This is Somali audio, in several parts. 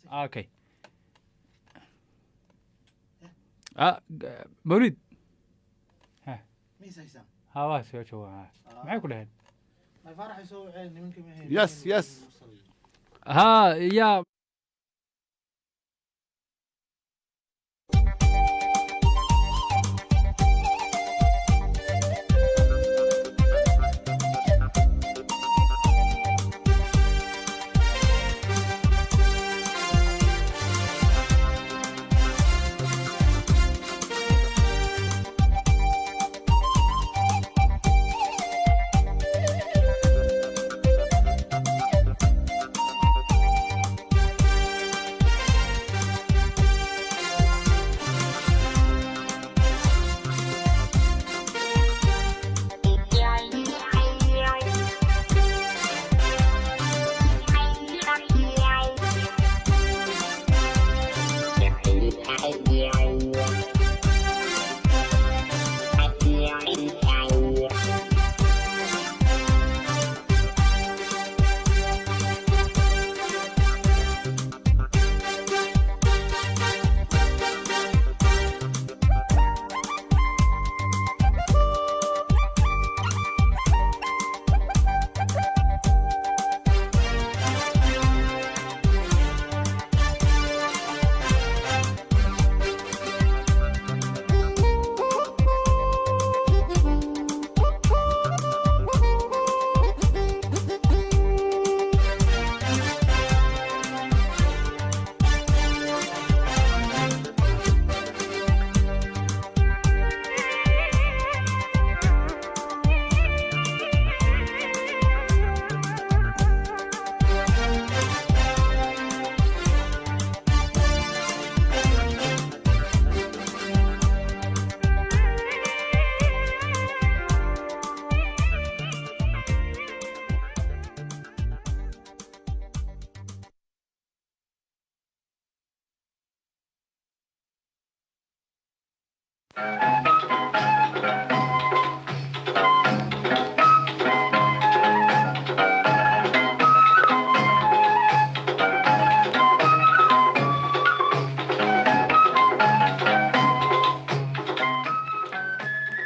اوكي مولد ها ميس هيثم ها شو معي كلهن ما فرح يسوي عين يمكن يس ها يا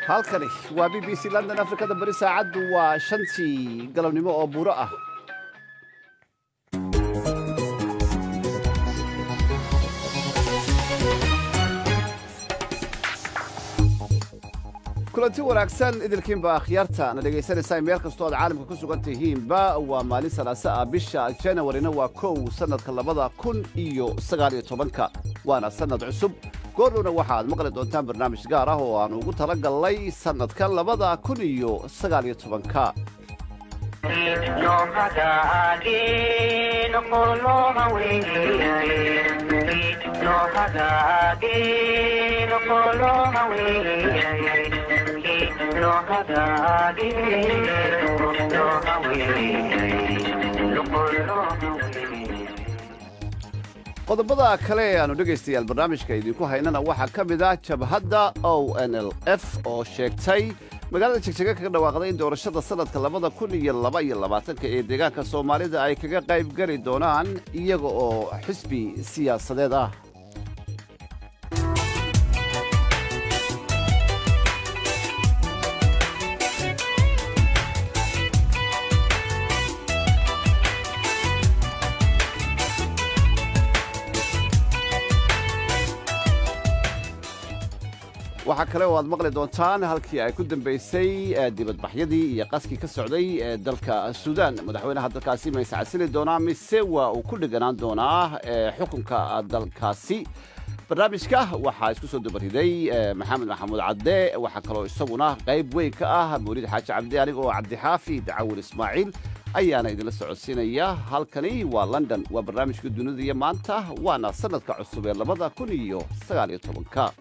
halkani waa BBC London Afrikada bari saacadu waa 5 galabnimo oo buuro ah kulanti wanaagsan idilkiinba akhyaarta na dhegaysanaysaa meel kastoo aad caalamka ku sugan tihiinba waa maalin salaasa ah bisha January-na waa 1 sanadka 2019 waana sanad cusub goorna waxaad maqli doontaan barnaamij gaar ah oo aan ugu tala galnay sanadka 2019 qodobada kale aanu dhegaystayaal barnaamijka idinku haynana waxaa ka mid ah jabhadda ONLF oo sheegtay magaalada Jigjiga kaga dhawaaqday in doorashada sanadka 2022 ee deegaanka Soomaalida ay kaga qayb gali doonaan iyaga oo xisbi siyaasadeed ah waxaa kale oo aad maqli doontaan halkii ay ku dambaysay dibadbaxyadii iyo qaskii ka socday dalka Suudaan madaxweynaha dalkaasi ma iscasili doonaa mise waa uu ku dhiganaan doonaa xukunka dalkaasi barnaamijka waxaa isku soo dabariday maxamed maxamuud cadde waxaa kaloo isaguna qayb weyn ka ah Mawlid Xaaji Cabdi aniga oo Cabdi Xaafid Cawil Ismaaciil ayaana idinla socodsiinaya halkani waa London waa barnaamijka dunida iyo maanta waana sanadka cusub ee 2019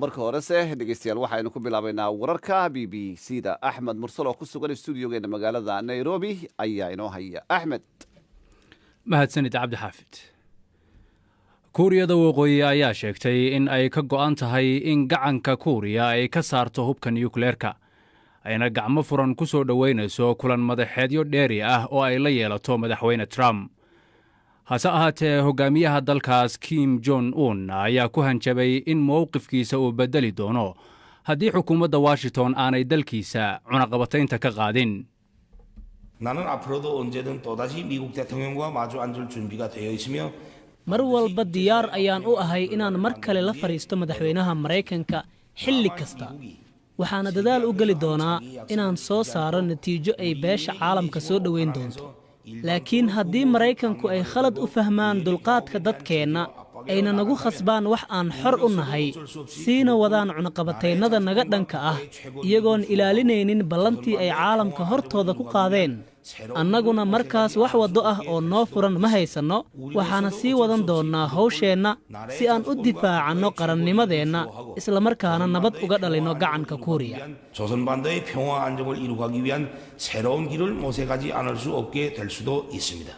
marka horese dhegeystayaal waxaynu ku bilaabaynaa wararka BBC-da Axmed Mursal oo ku sugan stuudiyogeena magaalada Nairobi ayaa inoo haya Axmed mahadsanid Cabdi Xaafid Kuuriyada Waqooyi ayaa sheegtay in ay ka go'an tahay in gacanka Kuuriya ay ka saarto hubka nuclearka ayna gacmo furan ku soo dhoweynayso kulan madaxeedyo dheeri ah oo ay la yeelato madaxweyne Trump. hase ahaatee hogaamiyaha dalkaas Kim Jong-un ayaa ku hanjabay in mowqifkiisa uu bedeli doono haddii xukuumadda Washington aanay dalkiisa cunaqabataynta ka qaadin. 나는 앞으로도 언제든 또다시 미국 대통령과 마주 앉을 준비가 되어 있으며 mar walba diyaar ayaan u ahay inaan mar kale la fariisto madaxweynaha Mareykanka xilli kasta. waxaana dadaal u gali doonaa inaan soo saaro natiijo ay beesha caalamka soo dhoweyn doonto. laakiin haddii Mareykanku ay khalad u fahmaan dulqaadka dadkeenna ayna nagu khasbaan wax aan xor u nahay siina wadaan cunaqabataynada naga dhanka ah iyagoon ilaalinaynin ballantii ay caalamka hortooda ku qaadeen, annaguna markaas wax waddo ah oo noo furan ma haysanno. waxaana sii wadan doonnaa hawsheenna si aan u difaacanno qarannimadeenna isla markaana nabad uga dhalino gacanka Kuuriya. 조선반도의 평화 안정을 이루기 위한 새로운 길을 모색하지 않을 수 없게 될 수도 있습니다.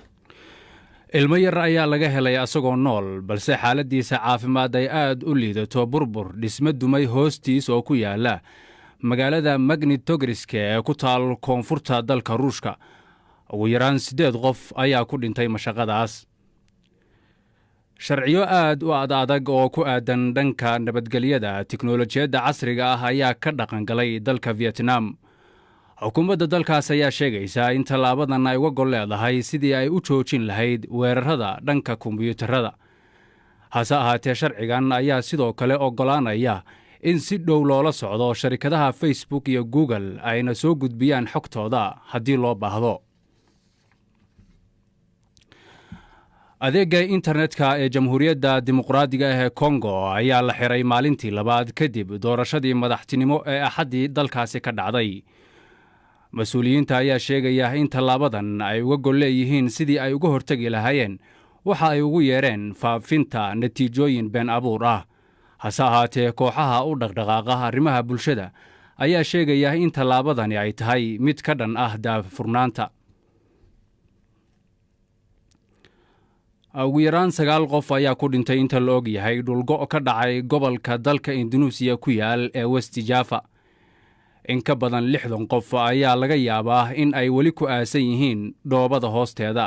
ilmo yar ayaa laga helay asagoo nool balse xaaladdiisa caafimaad ay aad u liidato burbur dhisme dumay hoostiis oo ku yaala magaalada Magnitogorsk ee ku taal koonfurta dalka Ruushka. ugu yaraan 8 qof ayaa ku dhintay mashaqadaas. sharciyo aad u adag oo ku aadan dhanka nabadgelyada tiknoolajiyadda casriga ah ayaa ka dhaqangalay dalka Vietnam. xukuumadda dalkaas ayaa sheegaysa in tallaabadan ay uga gol leedahay sidii ay u joojin lahayd weerarada dhanka kombiyuutarada. hase ahaatee sharcigan ayaa sidoo kale oggolaanaya in si dhow loola socdo sharikadaha Facebook iyo Google ayna soo gudbiyaan xogtooda haddii loo baahdo. adeegga internetka ee Jamhuuriyadda Dimuqraadiga ah ee Congo ayaa la xiray maalintii labaad kadib doorashadii madaxtinimo ee Axaddii dalkaasi ka dhacday. mas-uuliyiinta ayaa sheegaya in tallaabadan ay uga gol leeyihiin sidii ay uga hortagi lahaayeen waxa ay ugu yeereen faafinta natiijooyin been abuur ah. hase ahaatee kooxaha u dhaqdhaqaaqa arrimaha bulshada ayaa sheegaya in tallaabadani ay tahay mid ka dhan ah daahfurnaanta. ugu yaraan 9 qof ayaa ku dhintay inta la og yahay dhulgo' ka dhacay gobolka dalka Indonesia ku yaal ee West Java. in ka badan 60 qof ayaa laga yaabaa in ay weli ku aasan yihiin dhoobada hoosteeda.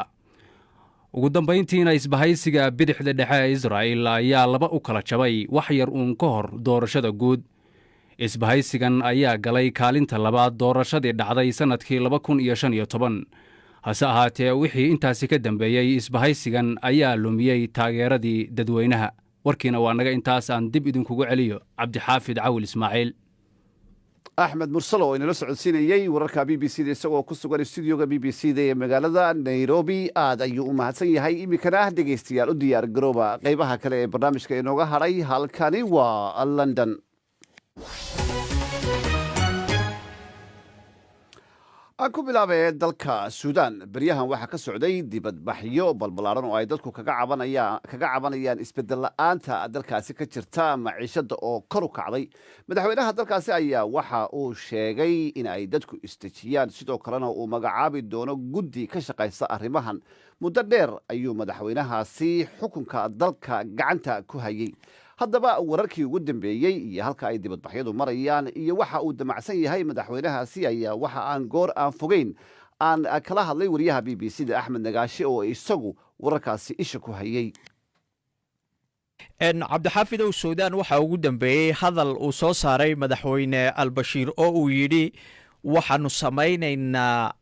ugu dambayntiina isbahaysiga bidixda dhexe ee Israa'iil ayaa laba u kala jabay wax yar uun ka hor doorashada guud. isbahaysigan ayaa galay kaalinta labaad doorashadii dhacday sanadkii 2015. hase ahaatee wixii intaasi ka dambeeyey isbahaysigan ayaa lumiyey taageeradii dadweynaha. warkiina waa naga intaas aan dib idinkugu celiyo Cabdixaafid Cawil Ismaaciil. axmed mursalo oo inala socodsiinayey wararka BBC da isagoo ku sugan stuudioga BBC da ee magaalada Nairobi. aad ayuu u mahadsan yahay. iminkana dhegaystayaal u diyaar garooba qaybaha kale ee barnaamijka inooga hadhay. halkani waa London. aan ku bilaabay dalka Suudaan. beryahan waxaa ka socday dibadbaxyo balbalaaran oo ay dadku kaga cabanayaan isbedel la'aanta dalkaasi ka jirta maciishada oo kor u kacday. madaxweynaha dalkaasi ayaa waxa uu sheegay in ay dadku isdejiyaan, sidoo kalena uu magacaabi doono guddi ka shaqaysa arrimahan. muddo dheer ayuu madaxweynahaasi xukunka dalka gacanta ku hayay. haddaba wararkii ugu dambeeyey iyo halka ay dibadbaxyadu marayaan iyo waxa uu damacsan yahay madaxweynahaasi ayaa waxa aan goor aan fogeyn aan kala hadlay wariyaha BBC da Axmed Nagaashi oo isagu wararkaasi isha ku hayay. cabdixaafid ow Suudaan waxa ugu dambeeyey hadal uu soo saaray madaxweyne Al-Bashiir oo uu yidhi waxaanu samaynaynaa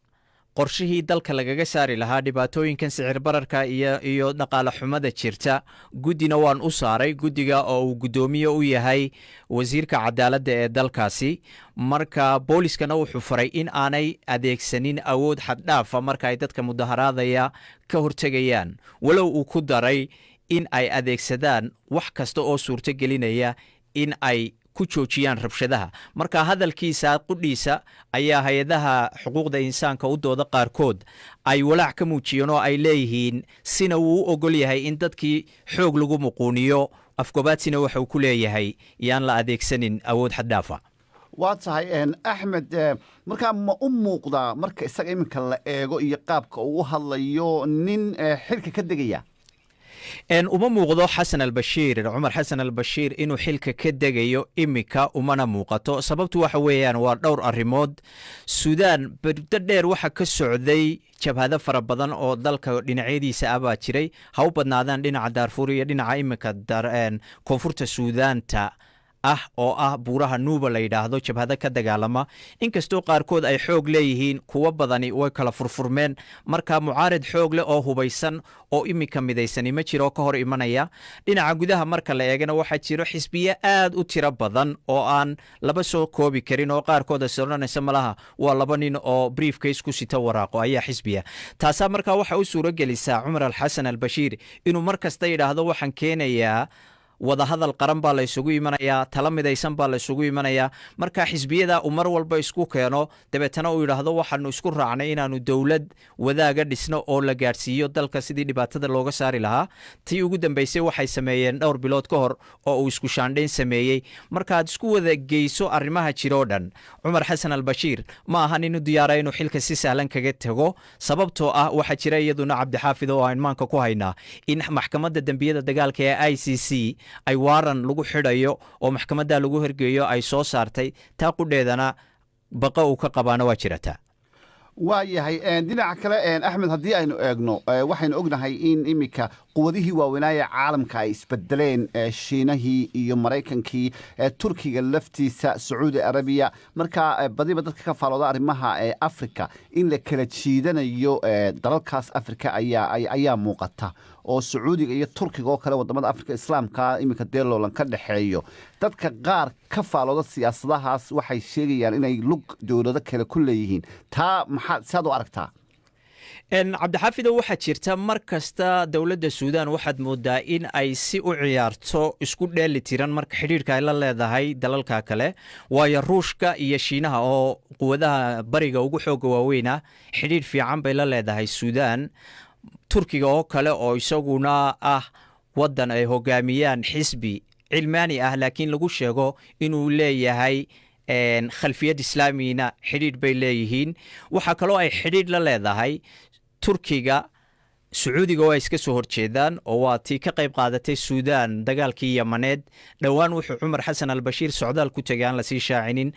qorshihii dalka lagaga saari lahaa dhibaatooyinkan sicir bararka iyo dhaqaale xumada jirta. guddina waan u saaray, guddiga oo uu guddoomiye u yahay wasiirka cadaaladda ee dalkaasi. marka booliskana wuxuu faray in aanay adeegsanin awood xaddhaafa marka ay dadka mudaharaadaya ka hortegayaan, walow uu ku daray in ay adeegsadaan wax kasta oo suurto gelinaya in ay ku joojiyaan rabshadaha. marka hadalkiisa qudhiisa ayaa hay-adaha xuquuqda insaanka u dooda qaarkood ay walaac ka muujiyeen oo ay leeyihiin sina wuu u ogol yahay in dadkii xoog lagu muquuniyo, afgobaadsina waxa uu ku leeyahay yaan la adeegsanin awood xaddhaafa. waa tahay axmed, markaa ma u muuqdaa marka isaga iminka la eego iyo qaabka uu u hadlayo nin xilka ka degaya? uma muuqdo xasan albashiir cumar xasan albashiir inuu xilka ka degayo imika umana muuqato sababtu waxa weeyaan waa dhowr arrimood suudaan muddo dheer waxa ka socday jabhado fara badan oo dalka dhinacyadiisa ah baa jiray ha u badnaadaan dhinaca daarfuur iyo dhinaca imika koonfurta suudaanta ah oo ah buuraha nuuba la yidhaahdo jabhado ka dagaalama inkastoo qaarkood ay xoog leeyihiin kuwo badani way kala furfurmeen marka mucaarid xoog leh oo hubaysan oo iminka midaysani ma jiro oo ka hor imanaya dhinaca gudaha marka la eegana waxaa jiro xisbiye aad u tiro badan oo aan laba soo koobi karin oo qaarkood ay soranaysa malaha waa laba nin oo briefcase ku sita waraaqo ayaa xisbiya taasaa markaa waxa u suuro gelisaa cumar alxasan albashiir inuu mar kasta yidhaahdo waxaan keenayaa wadahadal qaran baa la isugu imanayaa tala midaysan baa la isugu imanayaa marka xisbiyada uu mar walba isku keeno dabeetana uu yidhaahdo waxaanu isku raacnay inaanu dowlad wadaaga dhisno oo la gaadhsiiyo dalka sidii dhibaatada looga saari lahaa tii ugu dambeysay waxay sameeyeen dhowr bilood ka hor oo uu isku shaandhayn sameeyey markaad isku wada geyso arrimaha jiroo dhan cumar xasan albashiir ma ahan inuu diyaara inuu xilka si sahlan kaga tago sababtoo ah waxaa jira iyaduna cabdixaafid oo aan maanka ku haynaa in maxkamadda dembiyada dagaalka ee i c c ay waaran lagu xidhayo oo maxkamadda lagu hergeeyo ay soo saartay taa qudheedana baqa uu ka qabaana waa jirataa waa yahay dhinaca kale axmed haddii aynu eegno waxaynu ognahay in iminka quwadihii waaweynaaye caalamka ay isbedeleen shiinahii iyo maraykankii turkiga laftiisa sacuudi arabiya marka badiba dadka ka faalooda arrimaha africa in la kala jiidanayo dalalkaas africa ayaa muuqata oo sacuudiga iyo turkiga oo kale wadamada africa islaamka iminka dee loolan ka dhexeeyo dadka qaar ka faalooda siyaasadahaas waxay sheegayaan inay lug dowlado kale ku leeyihiin taa maxaad saad u aragtaa cabdixaafido waxaa jirta mar kasta dowladda suudaan waxaad moodaa in ay si u ciyaarto isku dheeli tiran marka xidhiirka ay la leedahay dalalka kale waayo ruushka iyo shiinaha oo quwadaha bariga ugu xooga waaweyna xidhiir fiican bay la leedahay suudaan turkiga oo kale oo isaguna ah waddan ay hogaamiyaan xisbi cilmaani ah laakiin lagu sheego inuu leeyahay khalfiyad islaamina xidhiidh bay leeyihiin waxaa kaloo ay xidhiidh la leedahay turkiga sacuudiga oo ay iska soo horjeedaan oo waa tii ka qayb qaadatay suudaan dagaalkii yamaneed dhowaan wuxuu cumar xasan albashiir socdaal ku tegay aan lasii shaacinin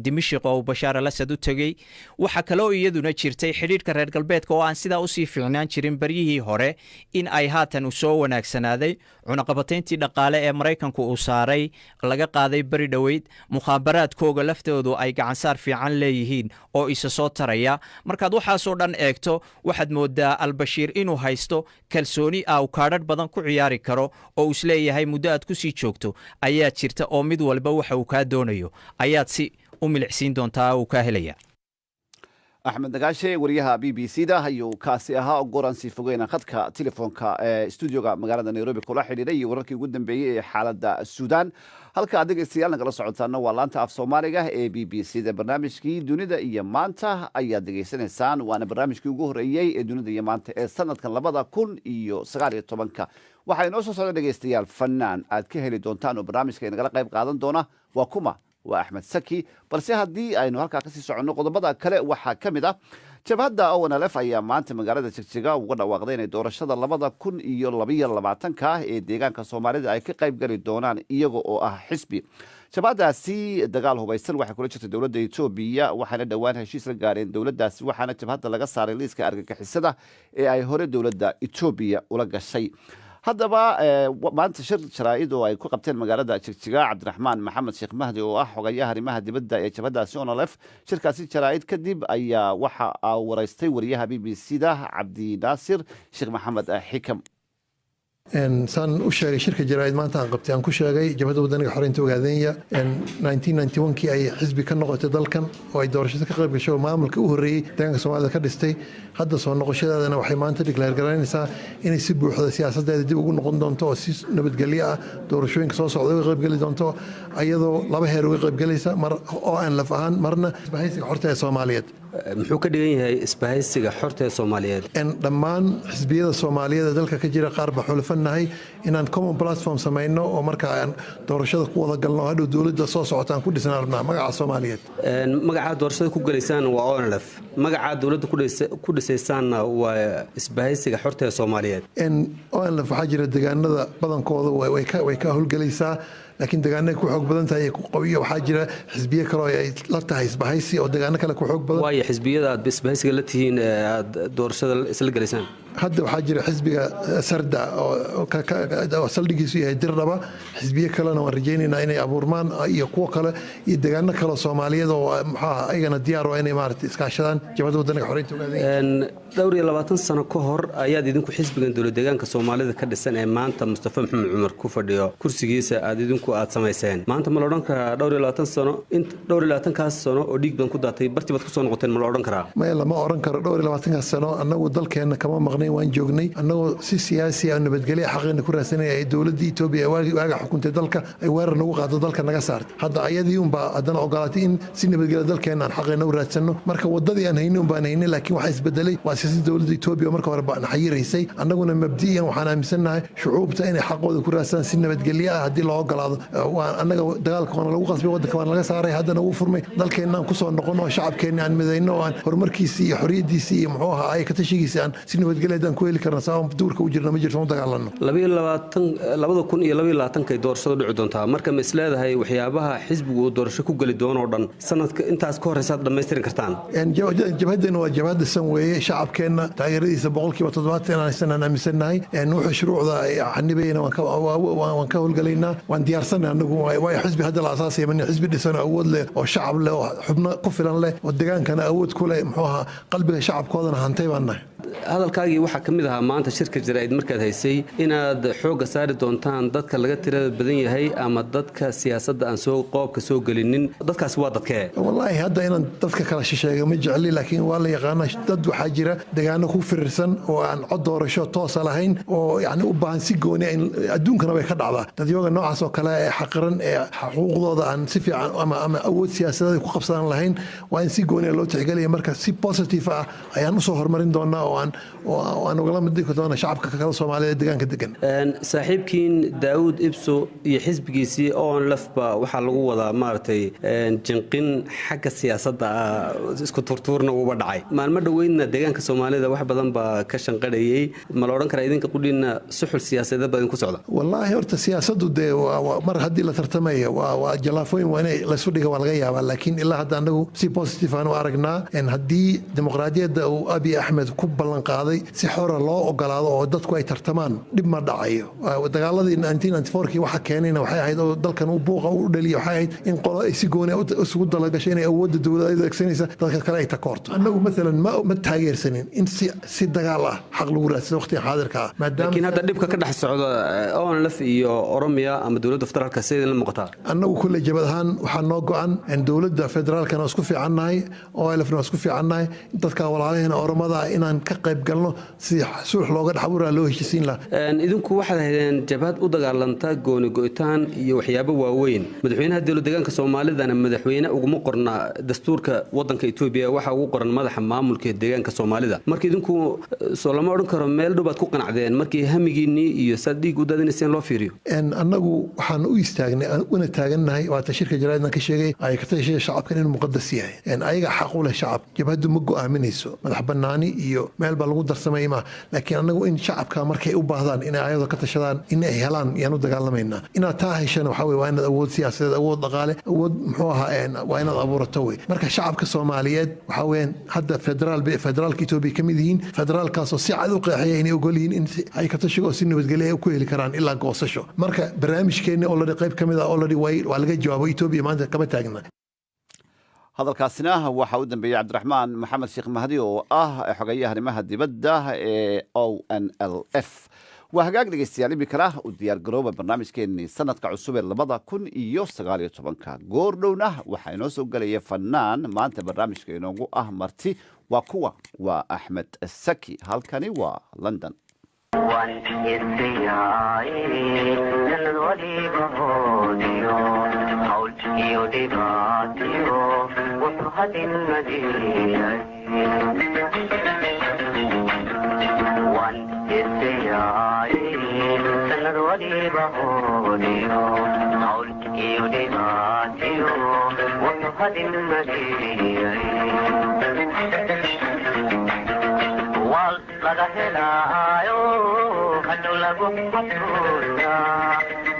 dimashik oo bashaar al asad u tegey waxaa kaloo iyaduna jirtay xidhiidhka reer galbeedka oo aan sidaa usii fiicnaan jirin baryihii hore in ay haatan u soo wanaagsanaaday cunaqabatayntii dhaqaale ee maraykanku uu saaray laga qaaday beri dhoweyd mukhaabaraadkooga laftoodu ay gacansaar fiican leeyihiin oo isa soo taraya markaad waxaasoo dhan eegto waxaad moodaa albashiir inuu haysto kalsooni ah uu kaadhadh badan ku ciyaari karo oo uu isleeyahay muddo aad ku sii joogto ayaa jirta oo mid walba waxa uu kaa doonayo ayaad si u milicsiin doontaa uu kaa helaya axmed nagaashe wariyaha b b c da ayuu kaasi ahaa gooraan sii fogeyna khadka telefoonka ee stuudioga magaalada nairobi kula xidhiidhay iyo wararkii ugu dambeeyey ee xaaladda suudaan halka aad dhegeystayaal nagala socotaana waa laanta af soomaaliga ee b b c da barnaamijkii dunida iyo maanta ayaad degeysanaysaan waana barnaamijkii ugu horreeyey ee dunida iyo maanta ee sanadkan 2019 waxaa inoo soo socda dhegeystayaal fanaan aad ka heli doontaan oo barnaamijka inagala qayb qaadan doona waa kuma waa axmed saki balse haddii aynu halkaa kasii soconno qodobada kale waxaa ka mid ah jabhadda onlf ayaa maanta magaalada jigjiga uga dhawaaqday inay doorashada 2022 ee deegaanka soomaalida ay ka qayb gali doonaan iyaga oo ah xisbi jabhadaasi dagaal hubaysan waxay kula jirtay dowladda etoobiya waxaana dhowaan heshiis la gaareen dowladdaasi waxaana jabhadda laga saaray liiska argagixisada ee ay hore dowladda etoobiya ula gashay haddaba maanta shir jaraa'id oo ay ku qabteen magaalada jigjiga cabdiraxmaan maxamed sheekh mahdi oo ah xogayaha arrimaha dibadda ee jabhadaasi onlf shirkaasi jaraa'id kadib ayaa waxa waraystay wariyaha b b c da cabdi naasir sheekh maxamed xikam saan u sheegay shirka jaraa'id maanta aan qabtay aan ku sheegay jabhadda wadaniga xoreynta ogaadenya 1991kii ay xisbi ka noqotay dalkan oo ay doorashada ka qayb gashay oo maamulka u horreeyey deegaanka soomaalida ka dhistay hadda soo noqoshadeedana waxay maanta dhiglaar garanaysaa inay si buuxda siyaasadeeda dib ugu noqon doonto oo si nabadgelyo ah doorashooyinka soo socda uga qaybgeli doonto ayadoo laba heer uga qaybgelaysa mar oo aan laf ahaan marna isbahaysiga xorta ee soomaaliyeed muxuu ka dhigan yahay isbahaysiga xorta ee Soomaaliyeed dhammaan xisbiyada Soomaaliyeed ee dalka ka jira qaar ba xulfanahay inaan common platform sameeyno oo marka aan doorashada ku wada galno hadhow dawladda soo socotaan ku dhisnaa magaca Soomaaliyeed magaca doorashada ku galeysaan waa ONLF magaca dawladda ku dhisaysaan waa isbahaysiga xorta ee Soomaaliyeed ONLF waxa jira deegaanada badankooda way ka howlgalaysaa laakiin deegaanada ku xoog badan tahay ku qabiyo waxa jira xisbiye kale oo ay la tahay isbahaysi oo deegaano kale ku xoog badan way xisbiyada aad isbahaysiga la tihiin doorashada isla galeysaan hadda waxaa jira xisbiga Sarda oo saldhigiisu yahay Dirdaba xisbiye kalena waan rajaynaynaa inay abuurmaan iyo kuwa kale iyo deegaano kale Soomaaliyeed oo maxaa ayagana diyaar u inay maartay iskaashadaan jabhada waddanka xoreynta ugaadeen dhowr iyo 20 sano ka hor ayaad idinku xisbigan dawlad deegaanka Soomaalida ka dhisan ee maanta Mustafa Maxamed Cumar ku fadhiyo kursigiisa aad idinku aad samayseen maanta ma la oran karaa dhowr iyo 20 sano dhowr iyo 20 kaas sano oo dhiig badan ku daatay bartibaad ku soo noqoteen ma la oran karaa ma lama oran karo dhowr iyo 20 sano annagu dalkeena kama maqnay waan joognay annagu si siyaasi ah nabadgelyo xaqeena ku raasanay ay dawladda Itoobiya waaga xukuntay dalka ay weerar nagu qaado dalka naga saartay hadda ayadii un baa adana ogolaatay in si nabadgelyo dalkeena aan xaqeena u raadsano marka wadadii aan haynay un baan haynay laakiin waxa isbedelay waa siyaasadda dawladda Itoobiya marka hore baan xayiraysay annaguna mabdiyan waxaan aaminsanahay shucuubta inay xaqooda ku raadsadaan si nabadgelyo ah hadii loo ogolaado waan annaga dagaalka waan lagu qasbay waddanka waan laga saaray haddana uu furmay dalkeena aan ku soo noqono shacabkeena aan midayno aan horumarkiisa iyo xorriyadiisa iyo muxuu ahaa ay ka tashigiisa aan si nabadgelyo aan ku heli karno sabab duurka u jirna ma jirto dagaalano 2022 kay doorashada dhici doontaa marka ma isleedahay waxyaabaha xisbigu uu doorasho ku gali doono dhan sanadka intaas ka horeysa dhameystirin kartaan jabhadana waa jabhada san weeye shacabkeena taageeradiisa 70% aan aaminsanahay wuxuu shuruucda xanibayna waan ka howlgalaynaa waan diyaarsanahay anagu way xisbi hadda la asaasay man xisbi dhisan awood leh oo shacab leh oo xubno ku filan leh oo deegaankana awood ku leh muxuu ahaa qalbiga shacabkoodana hantay baan nahay hadalkaagii waxa kamid ahaa maanta shirka jaraa'id markaad haysay inaad xooga saari doontaan dadka laga tirada badan yahay ama dadka siyaasadda aan soo qoobka soo galinin dadkaas waa dadkee wallahi hadda inaan dadka kala shisheeyo ma jecli laakiin waa la yaqaan dad waxa jira deegaano ku firirsan oo aan cod doorasho toos lahayn oo yani u baahan si gooni ah adduunkana way ka dhacdaa dad yoga noocaas oo kale ee xaqiran ee xuquuqdooda aan si fiican ama awood siyaasadeed ku qabsan lahayn waa in si gooni ah loo tixgeliyo marka si positive ah ayaan u soo hormarin doonaa oo aan ugala mid dhigi doona shacabka kale Soomaaliyeed deegaanka degan saaxiibkiin Daawud Ibso iyo xisbigiisii ONLF ba waxa lagu wadaa maartay jinqin xagga siyaasadda isku turturna uba dhacay maalmo dhaweydna deegaanka Soomaalida wax badan ba ka shanqadhayay ma la oran karaa idinka qudina suxul siyaasadeed badan ku socda wallahi horta siyaasaddu mar hadii la tartamayo waa jalaafooyin waa inay la isku dhiga waa laga yaabaa laakiin ilaa hadda anagu si positive aan u aragnaa in hadii dimuqraadiyadda uu Abiy Ahmed ku ballan qaaday si xor ah loo ogolaado oo dadku ay tartamaan dib ma dhacayo dagaaladii 1994 waxa keenayna waxay ahayd oo dalkan uu buuqa u dhaliyo waxay ahayd in qolo ay si gooni ah isugu dalagashay inay awoodda dawladda adeegsanaysa dadka kale ay takoorto annagu mesela ma taageersanin in si dagaal ah xaq lagu raadsado waqtiga xaadirka ah laakiin hadda dhibka ka dhex socda ONLF iyo Oromia ama dawladda federaalka sidii la muuqata annagu kulli jabadahan waxa noo go'an in dawladda federaalkana isku fiicannahay ONLFna isku fiicannahay dadka walaalaheena Oromada inaan ka qayb galno si suux looga dhaxburaa loo heshiisiin lahaa idinku waxaad haydeen jabhad u dagaalanta gooni go'itaan iyo waxyaabo waaweyn madaxweynaha dawladda deegaanka Soomaalidana madaxweyne ugu qorna dastuurka waddanka Itoobiya waxa uu qoran madaxa maamulka deegaanka Soomaalida markii idinku soo lama oran karo meel dhow baad ku qanacdeen markii hamigiini iyo sadhiig u dadinayeen loo fiiriyo annagu waxaan u istaagnay una taaganahay waa tashirka jaraa'idna ka sheegay ay ka tashay shacabka inuu muqaddas yahay ayaga xaq u leh shacab jabhadu ma go'aaminayso madax banaani iyo meel baa lagu darsamay ma laakiin anagu in shacabka markay u baahdaan in ayado ka tashadaan in ay helaan yaan u dagaalamaynaa inaad taa heshana waxa weeye waa inaad awood siyaasadeed awood dhaqaale awood muxuu ahaa waa inaad abuurato wey marka shacabka Soomaaliyeed waxa weeyaan hadda federaalka Itoobiya kamid yihiin federaalkaas oo si cad u qeexaya inay ogol yihiin in ay ka tashigo si nabadgelyo ku heli karaan ilaa goosasho marka barnaamijkeena oo la qayb kamid ah already waa laga jawaabo Itoobiya maanta kama taagna hadalkaasina waxa uu dambeeyay Cabdiraxmaan Maxamed Sheekh Mahdi oo ah xogayaha arrimaha dibadda ee ONLF waa hagaag dhegeystayaal imikana u diyaar garooba barnaamijkeennii sanadka cusub ee 2019 goordhowna waxaa inoo soo gelaya fanaan maanta barnaamijka inoogu ah marti waa kuwa waa Axmed Saki halkani waa London ومهد المدينة والإستيائي سند وليبهوديو عولكي وديماتيو ومهد المدينة واللغة هلايو هدو لغو حسولا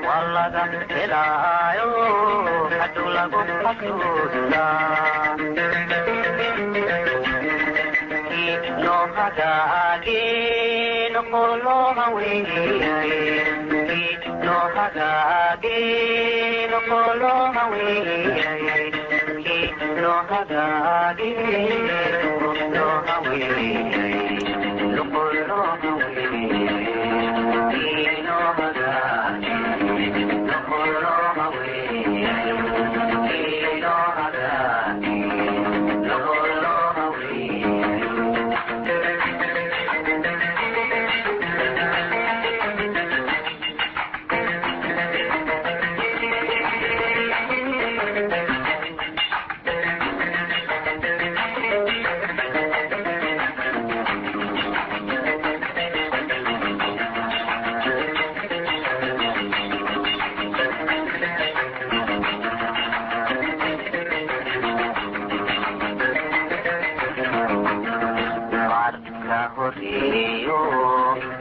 واللغة هلايو هدو لغو حسولا no hagagi no kolo hawi no hagagi no kolo hawi no hagagi no hawi no kolo hawi no hagagi no kolo hawi no hagagi no kolo hawi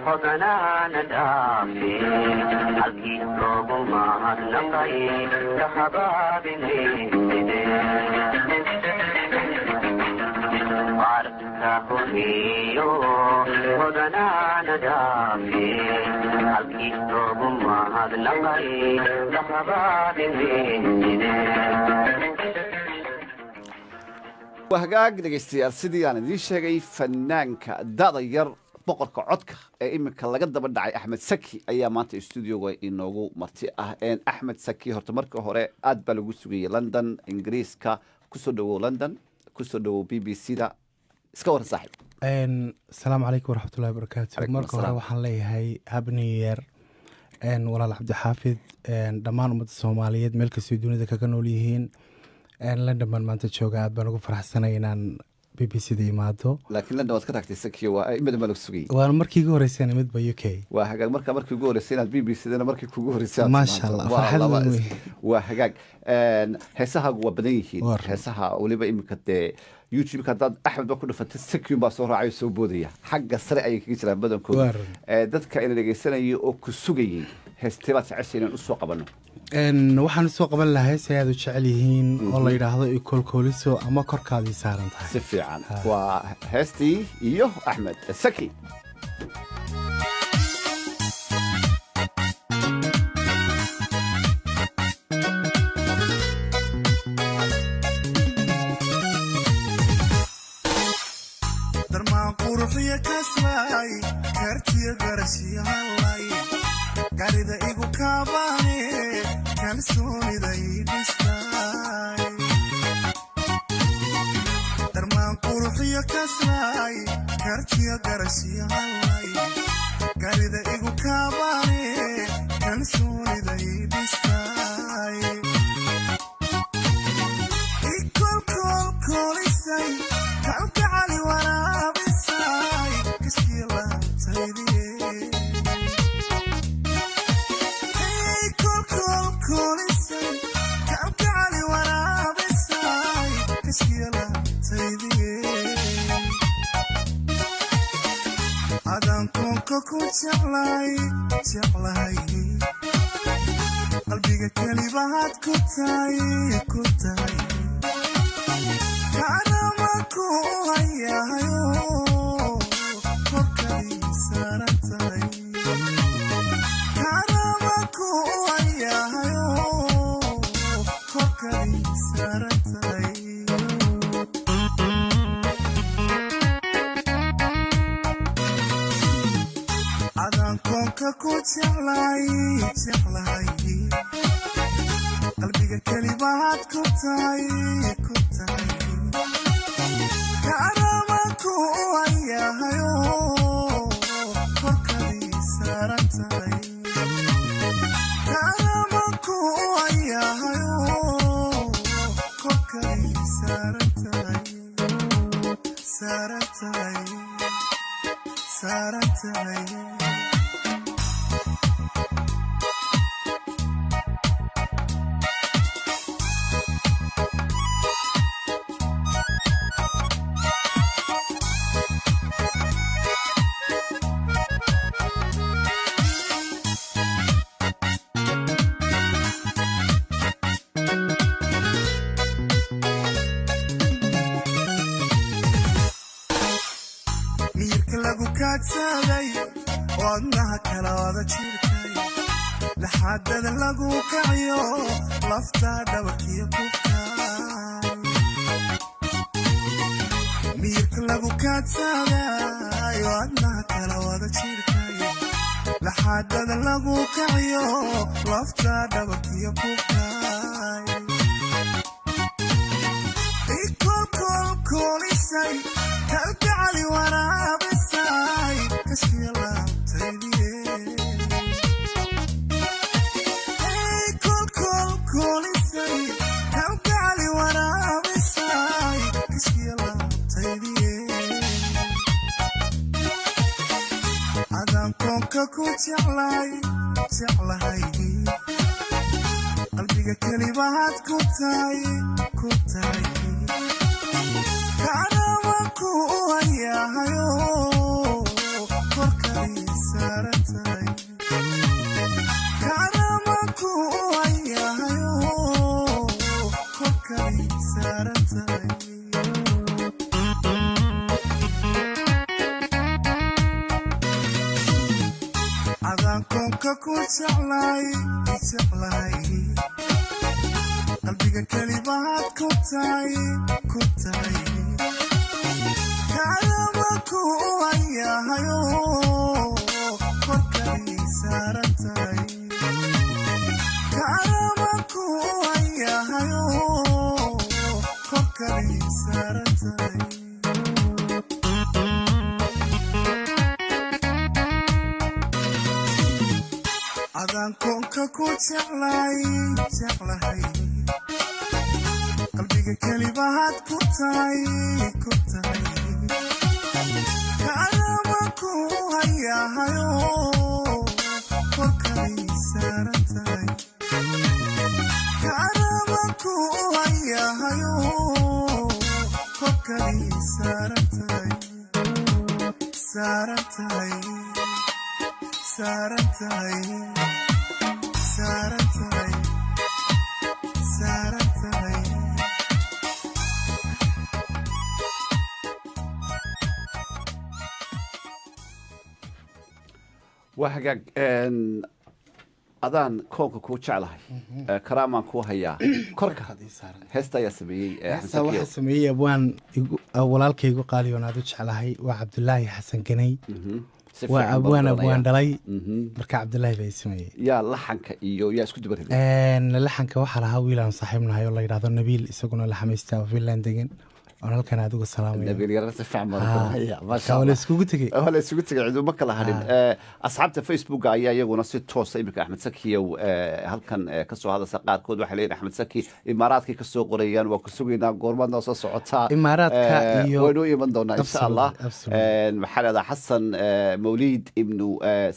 hodanaana dhaafe halkii loogu mahadnaqay kahabaabinayside waarka horiyo hodanaana dhaafe halkii loogu mahadnaqay kahabaabinayside wahagaag dhegaystayaal sidii aan idiin sheegay fanaanka da'da yar boqorka codka ee iminka laga daba dhacay axmed saki ayaa maanta stuudioga inoogu marti ah axmed saki horta marka hore aad baa lagu sugayey london ingiriiska kusoo dhawow london kusoo dhawow b b c da iska waran saaxib asalaamu calaykum waraxmatullahi wabarakaatu marka hore waxaan leeyahay happy new year walaal cabdixaafid dhammaan ummadda soomaaliyeed meel kastoo dunida kaga nool yihiin london baan maanta jooga aad baan ugu faraxsanay inaan b b c da imaado laakiin london waad ka tagtay sakiyo waa imid baa lagu sugayey waan markii ugu horeysay imid ba u k waa hagaag markii ugu horeysay inaad b b c dana markii kugu horeysay maasha allah farxad weyn waa hagaag heesahaagu waa badan yihiin heesaha weliba iminka dee youtube haddaad axmed baa ku dhufatay sakiyo baa soo raacay soo boodaya xagga sare ayay kaga jiraan badankooda dadka ina dhegaysanayay oo ku sugayey heestee baad jeceshay inaan usoo qabanno waxaan usoo qaban lahaa hees ay aad u jecel yihiin oo la yidhaahdo ikolkooliso ama korkaadii saaran tahay si fiican waa heestii iyo axmed saki darmaan quruxiya kaslay kartiya garashiyaalay garida igu kaabane kalsoonida idhistay darmaan quruxiya kaslay kartiya garashiyaalay garida igu kaabane kalsoonida idhistay ikolkolkolisay kalgacali waraabisay kashkiilaantaydiye adaan koonka ku jeclay qalbiga kelibahaad ku tahay kaanama ku hayahayo korkadii saaran tahay kaanama ku hayahayo korkadii saaran tahay adaan koonka ku jeclay qalbiga kelibahaad ku tahay kaanama ku hayahayo korkadii saaran tahay kaanama ku hayahayo korkadii saaran saarantahay saarantahay saarantahay wadnaha kala wada jirkay laxaadada lagu kaciyo lafta dhabarkiyo kubkaay miyirka lagu kaadsaday wadnaha kala wada jirkay laxaadada lagu kaciyo lafta dhabarkiyo kubkaay ikolkolkolisay kalgacali waraabisay adaan koonka ku jeclahay qalbiga kelibahaad ku tahay kaanama ku hayahayo adaan koonka ku jeclahay qalbiga kelibahaad ku tahay kaanama ku hayahayo korkay saarantahay kaanama ku hayahayo korkay saarantahay adaan koonka ku jeclahay qalbiga kelibahaad ku tahay kaanama ku hayahayo korkay saarantahay kaanama ku hayahayo korkay saarantahay saarantahay saarantahay saarantahay saarantahay waa hagaag adaan koonka kuu jeclahay karaamaan kuu hayaa korka heesta ayaa sameeyey waxaa sameeyey abwaan walaalkaygu qaaliyoon aad u jeclahay waa cabdulaahi xasan ganay waa abwaan dhalay marka cabdulaahi bay sameeyey yaa laxanka iyo yaa isku duba laxanka waxaa lahaa wiilaan saaxiibnahay oo la yidhahdo nabiil isaguna la xamaystaa finland degan oon halkan adigu salaamayskugu tegey ciduma kala hadhin asxaabta facebooka ayaa iyaguna si toosa iminka axmed sakiyow halkan kasoo hadasa qaarkood waxay leeyihin axmed saki imaaraadkay kasoo qorayaan waa ku sugaynaa goormaad noo soo socotaa imaaraadka iyo waynu iman doonaa insha allah maxaa leedaha xasan mawliid ibnu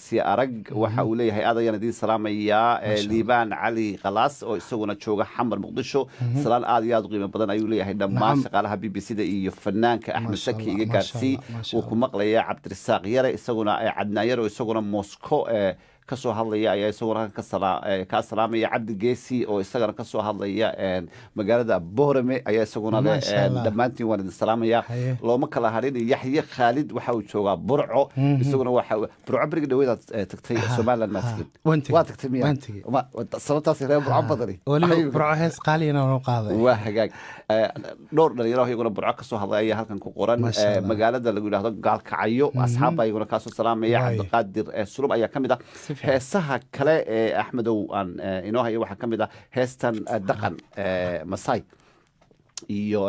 si arag waxa uu leeyahay aad ayaan idiin salaamayaa liibaan cali khalaas oo isaguna jooga xamar muqdisho salaan aad iyo aad u qiimo badan ayuu leeyahay dhammaan shaqaalaha bbcda iyo fanaanka axmed saki iga gaarsii wuu ku maqlayaa cabdirasaaq yare isaguna cadnaan yare oo isaguna moscow kasoo hadlaya ayaa isaguna kaa salaamaya cabdi geesi oo isagana kasoo hadlaya magaalada boorame ayaa isaguna le dhammaantiin waan idin salaamaya looma kala hadhin yaxye khaalid waxa uu joogaa burco isaguna burco beriga dhaweedaad tagtay somaliland maa tegin waa tagtay miya sababtaas reer burco badani burco hees qaaliyana noo qaaday waa hagaag dhowr dhalinyaro iyaguna burco kasoo hadlay ayaa halkan ku qoran magaalada lagu yidhahdo gaalkacyo asxaabba iyaguna kaasoo salaamaya cabdiqaadir sulub ayaa ka mid ah heesaha kale ee axmedow aan inoo hayo waxaa ka mid ah heestan dhaqan masai iyo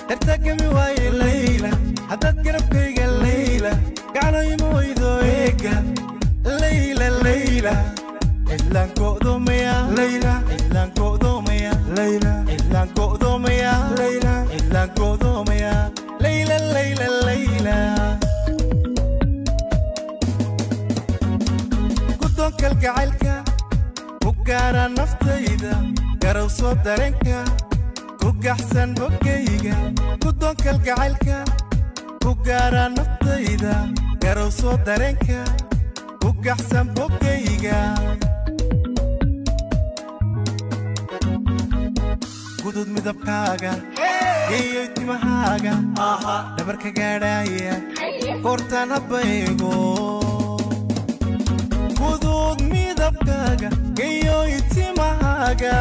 dartagami waaye layla haddaad garabkayga layla kalgacaylka ku gaara naftayda garowso dareenka ku gaxsan bogayga guddoon kalgacaylka ku gaara naftayda garowso dareenka ku gaxsan bogayga gudud midabkaaga geeyo timahaaga dhabarka gaadhaya kortaan habbaygo gudud midabkaaga geeyo timahaaga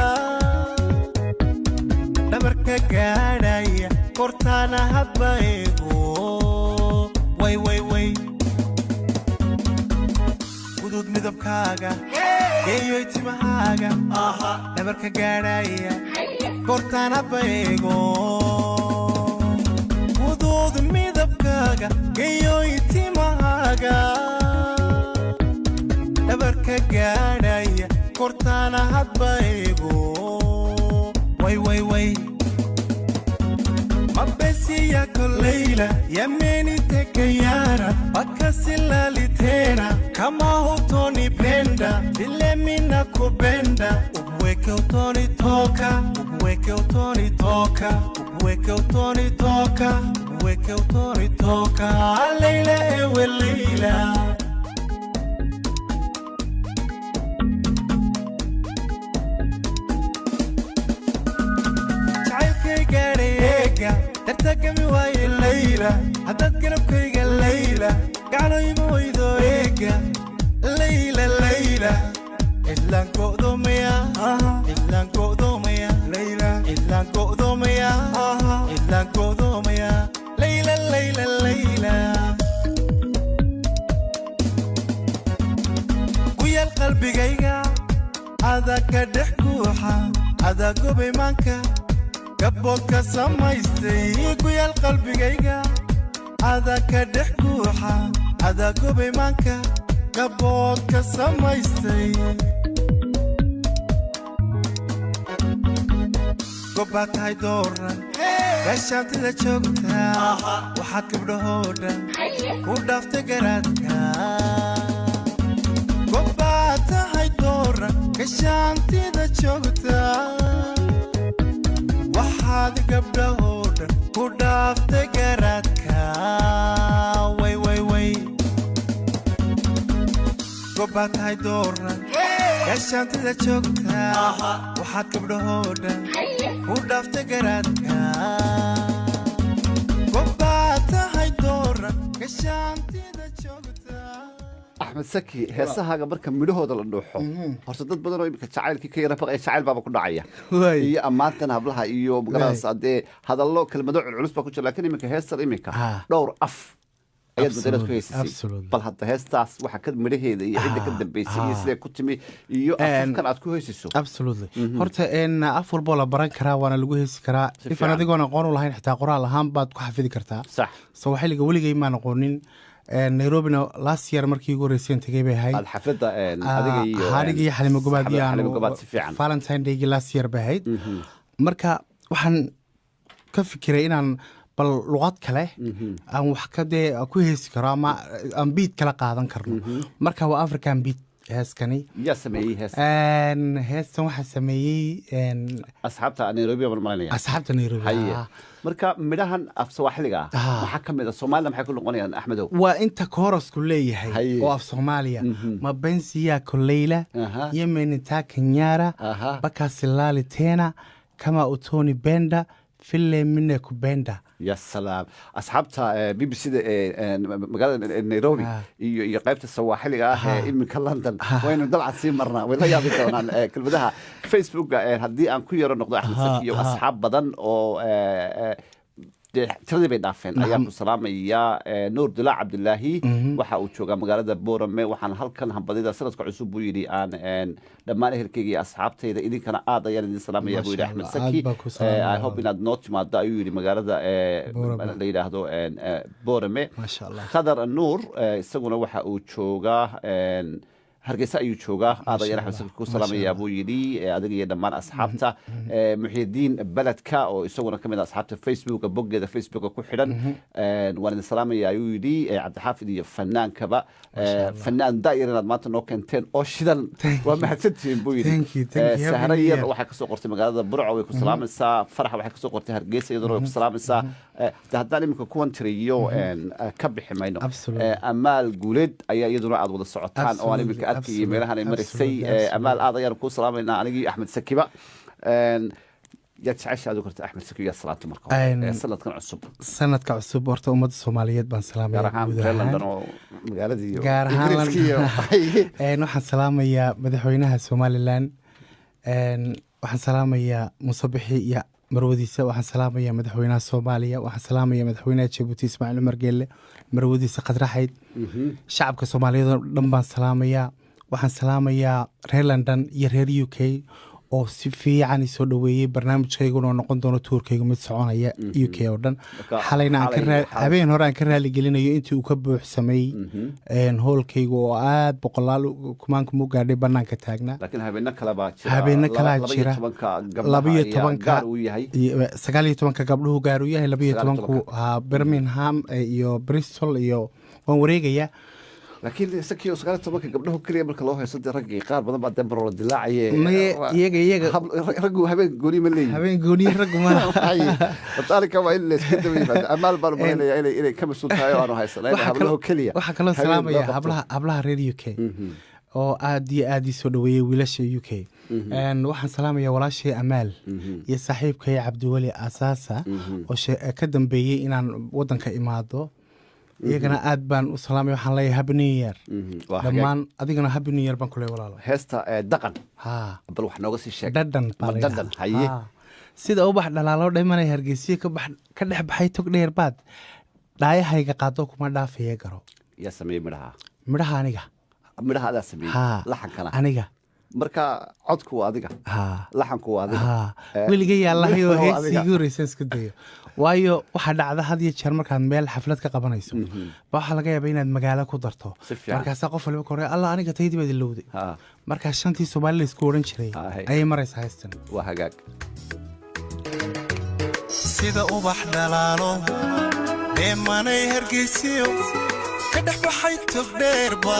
dhabarka gaadhaya kortaana habbaygo way way way gudud midabkaaga geeyo timahaaga dhabarka gaadhaya kortaan habbaygo gudud midabkaaga geeyo timahaaga dhabarka gaadhaya kortaana habbaygo way way way mabesiya koleyla yameni tekayara akasilalitena kama hutonipenda vile mina kupenda ubweke utonitoka ubweke utonitoka ubweke utonitoka ubweke utonitoka leila ewe leila dartagami waaye layla haddaad garabkayga layla gacnoyma waydo eega layla layla cidlaan go'doomaya cidlaan go'doomaya layla cidlaan go'doomaya cidlaan go'doomaya layla layla layla ku yaal qalbigayga adaa ka dhex guuxa adaa gobay maanka gabboodka samaystay ku yaal qalbigayga adaa ka dhex guuxa adaa gobay maanka gabboodka samaystay gobbaad tahay dooran gaashaantida joogta waxaad gabdhahoo dhan ku dhaaftay garaadka gobbaad tahay dooran gaashaantida joogta waxaad gabdhahoo dhan ku dhaaftay garaadka way way way gobbaad tahay dooran gaashaantida joogta waxaad gabdhahoo dhan ku dhaaftay garaadka gobbaad tahay dooran gaashaantida joogta axmed saki heesahaaga marka midhahooda la dhuuxo horta dad badan oo imika jacaylkii ka yara baqaya jacayl baaba ku dhacaya iyo ammaantan hablaha iyo magaaladaas haddee hadallo kelmado culculus baa ku jira laakiin iminka heestan iminka dhowr af ayaad madareed ku heysisay bal hadda heestaas waxa ka midhaheeda iyo cidda ka dambeysay iyo sidee ku timi iyo afafkan aad ku heysiso absolutely horta af walboo la baran karaa waana lagu heesi karaa ifan adigoon aqoon u lahayn xitaa qoraal ahaan baad ku xafidi kartaa sax soo xilliga weligay maan aqoonin nairobina last year markii ugu horeyseen tagay bay ahayd alxafida adiga iyo harig iyo xalimo gobaad si fiican valentine day last year bay ahayd marka waxaan ka fikiray inaan bal luqad kale aan wax ka dee ku heesi karo ama aan beat kala qaadan karno marka waa african beat heeskani yaa sameeyey heestan waxaa sameeyey asxaabta nairobi baan malinaya asxaabta nairobi marka midhahan af soomaaliga maxaa ka mid ah Soomaaliya maxay ku noqonayaan Axmedow waa inta chorusku leeyahay oo af Soomaaliya mapenzi yako Leila yemenita Kenyara bakasilali tena kama utoni benda file mine kubenda يا سلام أصحابتها BBC مقالة نيروبي يقيبت السواحلي إمك لندن وين دلعت سي مرنا ولا يابي كونان كل بدها فيسبوك هدي أن كل يوم نقطة أحمد سكي وأصحاب بدن أو tiradii bay dhaafeen ayaa ku salaamaya nuur dila cabdilaahi waxa uu joogaa magaalada boorame waxaan halkan hambadida sanadka cusub buu yidhi aan dhammaan ehelkayga iyo asxaabtayda idinkana aad ayaan idin salaamaya buu yidhi axmed saki I hope inaad noo timaado ayuu yidhi magaalada la yidhaahdo boorame khadar nuur isaguna waxa uu joogaa hargeysa ayuu joogaa aad ayaan axmed saki ku salaamayaa buu yidhi adiga iyo dhammaan asxaabta muxyidiin beledka oo isaguna ka mid ah asxaabta facebooka boggeeda facebooka ku xidhan waan idin salaamayaa ayuu yidhi cabdixaafid iyo fanaankaba fanaan daa'ir inaad maanta noo keenteen oo shidan waa mahadsantihiin buu yidhi sahra yar waxay kasoo qortay magaalada burco way ku salaamaysaa farax waxay kasoo qortay hargeysa iyaduna way ku salaamaysaa haddaan iminka kuwan tiriyo ka bixi mayno amaal guuleed ayaa iyaduna aad wada socotaan oo aan iminka arkayay meelahan ay marisay amaal aad ayaan kuu salaamaynaa anigii axmed sakiba yaad jecesha aad u korta axmed sakiba yaad salaanto marka sanadkan cusub sanadka cusub horta ummadda soomaaliyeed baan salaamaya gaar ahaan reer london oo magaaladii gaar ahaan waxaan salaamayaa madaxweynaha somalilan waxaan salaamayaa musabixi iyo marwadiisa waxaan salaamayaa madaxweynaha soomaaliya waxaan salaamayaa madaxweynaha jabuuti ismaaciil cumar geelle marwadiisa qadraxayd shacabka soomaaliyeed oo dhan baan salaamayaa waxaan salaamayaa reer london iyo reer u k oo si fiican isoo dhoweeyey barnaamijkayguna oo noqon doono tuurkayga mid soconaya u k oo dhan xalayna habeen hore aan ka raali gelinayo intii uu ka buuxsamay hoolkayga oo aad boqolaal kumaanka mu gaadhay banaanka taagnaa habeeno kalaa jira 19 gabdhuhu gaar uu yahay 12 birmingham iyo bristol iyo waan wareegayaa laakiin sakii 19 gabdhaha kaliya marka loo haysto ragii qaar badan baa dambar la dilaacay iyaga raggu habeen gooni ma leeyahay habeen gooni raggu ma talika waa in la iska dabayay amaal baan maleeyahay inay ka masuul tahay oo aanu haysanay hablaha kaliya waxa kala salaamaya hablaha reer UK oo aad iyo aad soo dhaweeyay wiilasha UK waxaan salaamayaa walaashay amaal iyo saaxiibkay cabdiwali asaasa oo ka dambeeyay inaan wadanka imaado iyagana aad baan u salaamay waxaan leeyahay happy new year dhammaan adigana happy new year baan ku leeyahay walaalo heesta dhaqan bal wax nooga sii sheeg dhadhan haye sida ubax dhalaalo dhimanay hargeysa ka dhex baxay tog dheer baad dhaayahayga qaado kuma dhaafaya garo yaa sameeyay midhaha aniga adaa sameeyay laxankana aniga marka codku waa adiga laxanku waa adiga weligay allahayo heesigu reesas ku dayo waayo waxa dhacda had iyo jeer markaad meel xaflad ka qabanayso waxa laga yaabaa inaad magaalo ku darto markaas qof walba kore alla aniga taydii baad ilowday marka shantii Soomaali isku oran jiray ay maraysaa haystan waa hagaag sida ubax dhalaalo deemanay hargeysiyo ka dhex baxay tog dheerba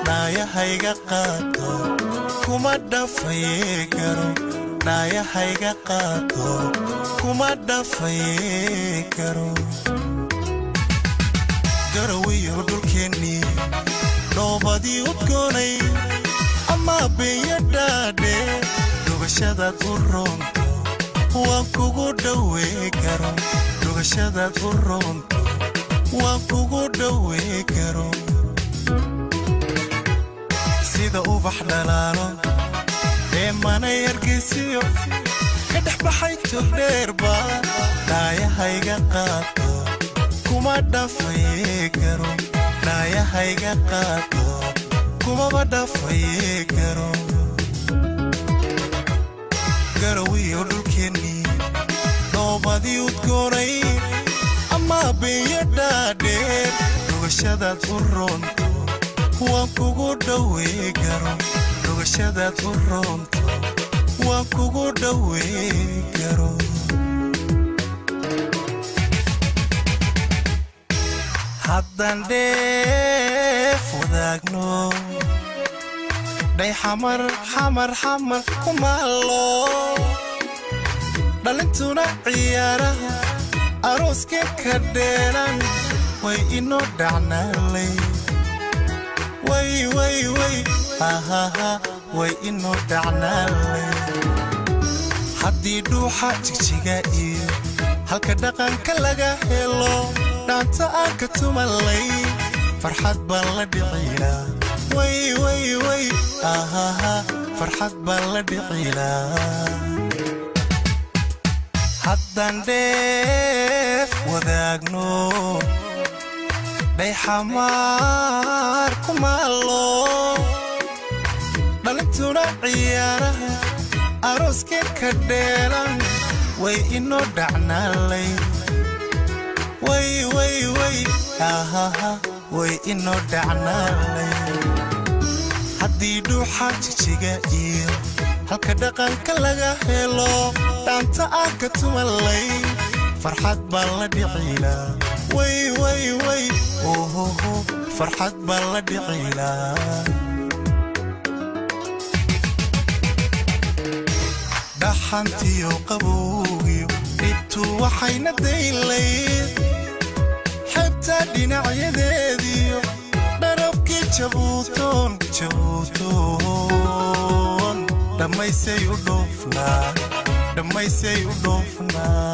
dhaayahayga qaato kuma dhafaye garo dhaayahayga qaato kuma dhafaye garo garawiyo dhulkeennii dhoobadii udgoonay ama beeya dhaadhe dhugashadaad u roonto waan kugu dhawee garo dhugashadaad u roonto waan kugu dhawee garo sida ubax dhalaalo deemanay hargeysiyo ka dhex baxay tog dheerba dhaayahayga qaato kuma dhafaye garo dhaayahayga qaato kumaba dhafaye garo garawiyo dhulkeennii dhoobadii udgoonay ama beeya dhaadheer dhugashadaad u roonto waan kugu dhawee garo dhugashadaad u roonto waan kugu dhawee garo haddaan dheef wadaagno dhay xamar kumaalo dhalintuna ciyaaraha arooska ka dheeran way inoo dhacnaalay way ahaha way inoo dhacnaalay haddii dhuuxa jigjiga iyo halka dhaqanka laga helo dhaanta aan ka tumalay farxad baan la dhicilaa way ahaha farxad baan la dhicilaa haddaan dheef wadaagno dhay xamaar kumaalo dhalintuna ciyaaraha arooska ka dheeran way inoo dhacnaalay way ahaha way inoo dhacnaalay haddii dhuuxa jijiga iyo halka dhaqanka laga helo dhaanta aan ka tumalay farxad baa la dhicilaa way way way ohoho farxad baa la dhicilaa dhaxantiyo qabowgiyo dhibtu waxayna daylayd xebta dhinacyadeediyo dharabkii jabuutoon dhammaysay u dhoofnaa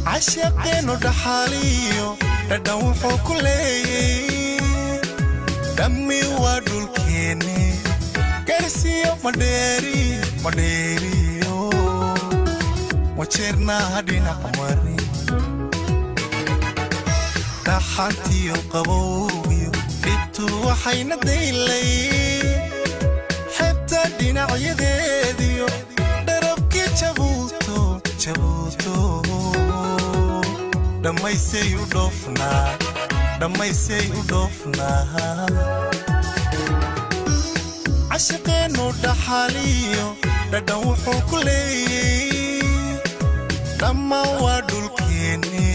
cashaqeennu dhaxaaliyo dhadhan wuxuu ku leeyay dhammi waa dhulkeenne garsiyo madheeriyo wajeernaa dhinac mari dhaxantiyo qabowgiyo dhibtu waxayna daylay xebta dhinacyadeediyo dharabkii jabuuto dhammaysay u dhoofnaa cashaqeennu dhaxaaliyo dhadhan wuxuu ku leeyay dhammaan waa dhulkeenne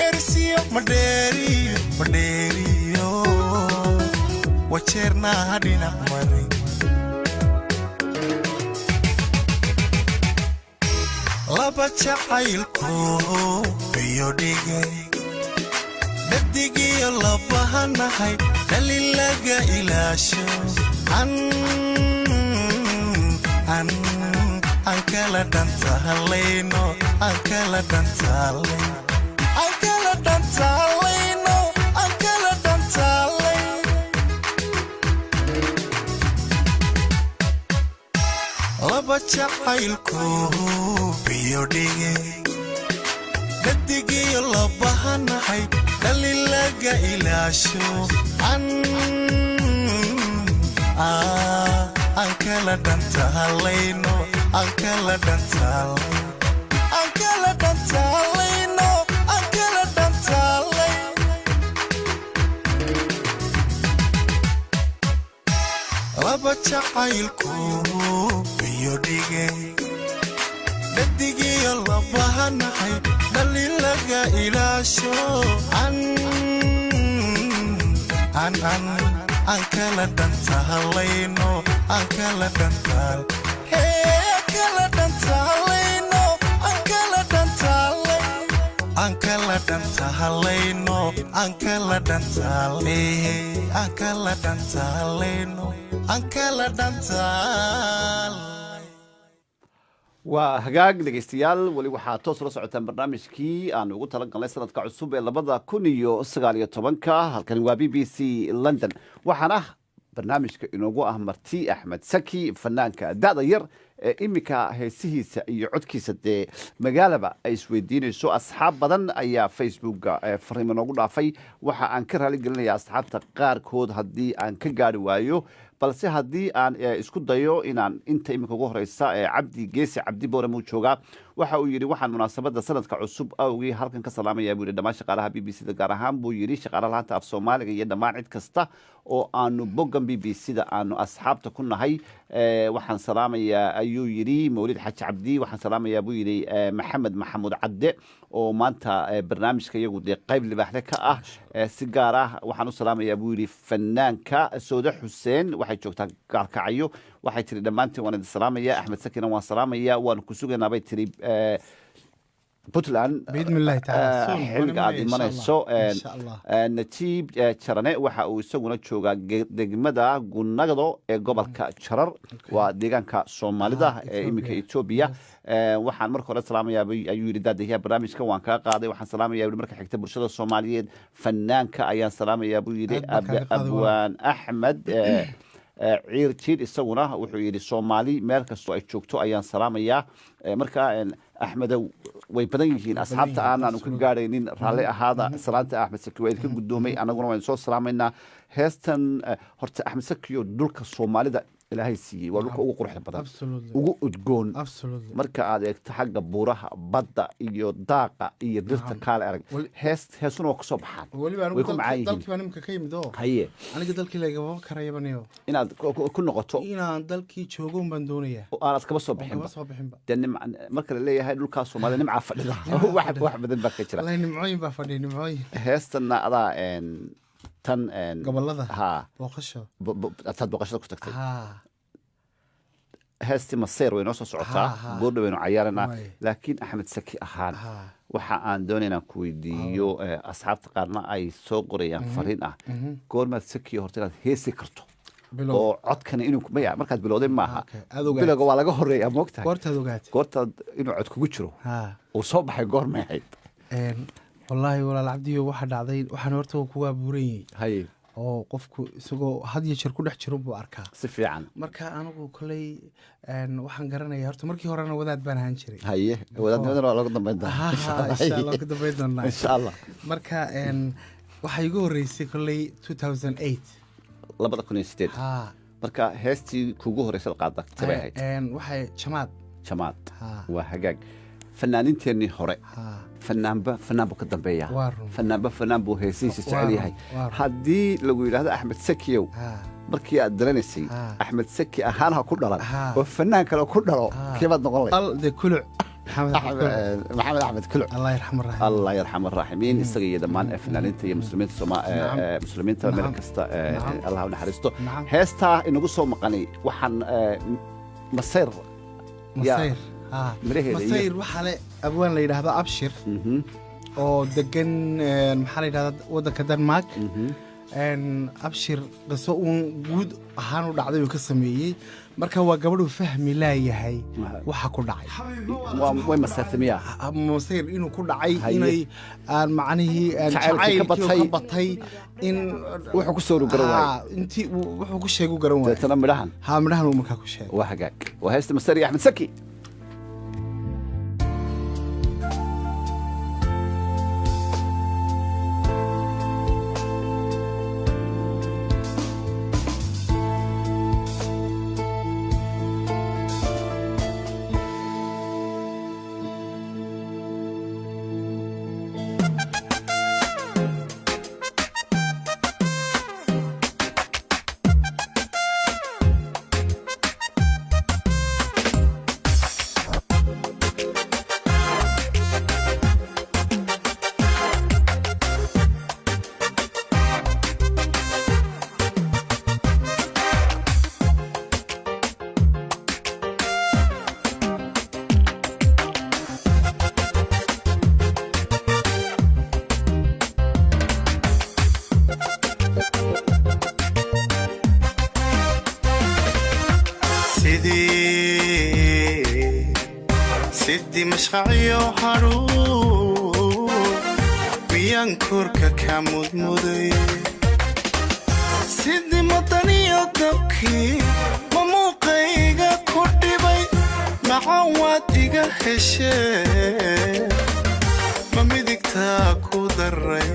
garsiyo madheeriyo wajeernaa dhinac mari laba jacaylku biyo dhigay dhadigiyo labahanahay dhalin laga ilaasho aan kala dhantaalayno laba jacaylku biyo dhigay dhadigiyo labahanahay dhalin laga ilaasho aan kala dhantaalayno laba jacaylku biyo dhigay dhadigiyo labahanahay dhalin laga ilaasho aan kala dhantaalayno waa hagaag dhegaystayaal weli waxaa toos la socotaan barnaamijkii aan ugu talagalnay sanadka cusub ee 2019 halkani waa b b c london waxaana barnaamijka inoogu ah marti axmed saki fanaanka da'da yar ee iminka heesihiisa iyo codkiisa dee magaalaba ay isweydiinayso asxaab badan ayaa facebooka fariimo noogu dhaafay waxa aan ka raali gelinaya asxaabta qaarkood haddii aan ka gaari waayo balse haddii aan isku dayo inaan inta iminka ugu horeysa cabdi geesi cabdi boorem uu joogaa waxa uu yidhi waxaan munaasabadda sanadka cusub awgii halkan ka salaamaya buu yidhi dhammaan shaqaalaha b b c da gaar ahaan buu yidhi shaqaalaha laanta af soomaaliga iyo dhammaan cid kasta oo aanu boggan b b c da aanu asxaabta ku nahay waxaan salaamayaa ayuu yidhi mawlid xaji cabdi waxaan salaamayaa buu yidhi maxamed maxamuud cadde oo maanta barnaamijka iyagu dee qayb libaaxle ka ah si gaar ah waxaan u salaamayaa buu yidhi fanaanka sooda xuseen waxay joogtaa gaalkacyo waxay tiri dhammaantiin waan idin salaamaya axmed sakina waan salaamaya waanu ku sugaynaa bay tiri puntland xilliga aad imanayso natiib jarane waxa uu isaguna joogaa degmada gunagdo ee gobolka jarar waa deegaanka soomaalida ee iminka etoobiya waxaan marka hore salaamayaa ayuu yidhi daadahiya barnaamijka waan kaa qaaday waxaan salaamayaa yidhi marka xigta bulshada soomaaliyeed fanaanka ayaan salaamayaa buu yidhi abwaan axmed ciir jiir isaguna wuxuu yidhi soomaali meel kastoo ay joogto ayaan salaamayaa marka axmedow way badan yihiin asxaabta aanaan ka gaaraynin raalli ahaada salaanta axmed saki waa idinka guddoomay annaguna waan soo salaamaynaa heestan horta axmed sakiyo dhulka soomaalida ilaahay siiyey waa dhulka ugu quruxda badan Absolutely. ugu udgoon Absolutely. marka aad eegto xagga buuraha badda iyo daaqa iyo dhirta kaale arag heesuna waa kasoo baxaan weliba way ku macaan yihiin dalkii baan imika ka yimid oo haye aniga dalkii lagama karayaba niyo inaad ku noqoto inaan dalkii joogo baan doonayaa oo aanad kaba soo bixinba dee marka la leeyahay dhulkaa Soomaaliya nimca fadhida wax badan baa ka jira wallahi nimcooyin baa fadhiya nimcooyin heestana adaa tan gobolada ha booqasho aad booqashada ku tagtay heesti maseer way noo soo socotaa goordha waynu cayaaranaa laakiin axmed saki ahaan waxa aan doonaynaa ku weydiiyo asxaabta qaarna ay soo qorayaan fariin ah goormaad sakiyo horta inaad heesi karto oo codkana inuu maya markaad bilowday maaha bilowga waa laga horeeyaa moogtahay goortaad inuu cod kugu jiro uu soo baxay goormay ahayd wallaahi walaal cabdiyo waxa dhacday waxaan horta kuga abuuran yahay oo qofku isagoo had iyo jeer ku dhex jiro buu arkaa si fiican marka anigu koley waxaan garanayaa horta markii horena wadaad baan ahaan jiray haye wadaadnimadana waa lagu dambayn doonaa insha allah marka waxaa igu horreysay koley 2008 marka heestii kuugu horreysay qaada tabay ahayd waxay jamaad waa hagaag fanaaniinteennii hore fanaan buu ka dambeeyaa fanaan buu heesihiisa jecel yahay haddii lagu yidhaahdo axmed sakiyow markii aad daranaysay axmed saki ahaan ha ku dhalan oo fanaan kale ku dhalo keebaad noqon lahayd maxamed axmed kuluc allah yarxam araaximiin isaga iyo dhammaan fanaaniinta iyo muslimiinta meel kasta allah u naxariisto heestaa inagu soo maqanay waxaan masayr masayr waxaa le abwaan la yidhaahdo abshir oo degan maxaa la yidhahdaa waddanka denmark abshir qiso uun guud ahaan u dhacday uu ka sameeyey marka waa gabadhuu fahmi laayahay waxa ku dhacay way masayrtamiya masayr inuu ku dhacay inay aan macnihii jacaylkii ka batay in wuxuu ku soo garan waayay intii wuxuu ku sheegu garan waayay deetana midhahan uu markaa ku sheegay waa hagaag waa heesta masayr iyo axmed saki sidii mashqacyo haruur miyaan korka ka mudmuday sidii madaniyo dabkii ma muuqayga ku dhibay macaan waad iga heshee ma midigtaa ku daray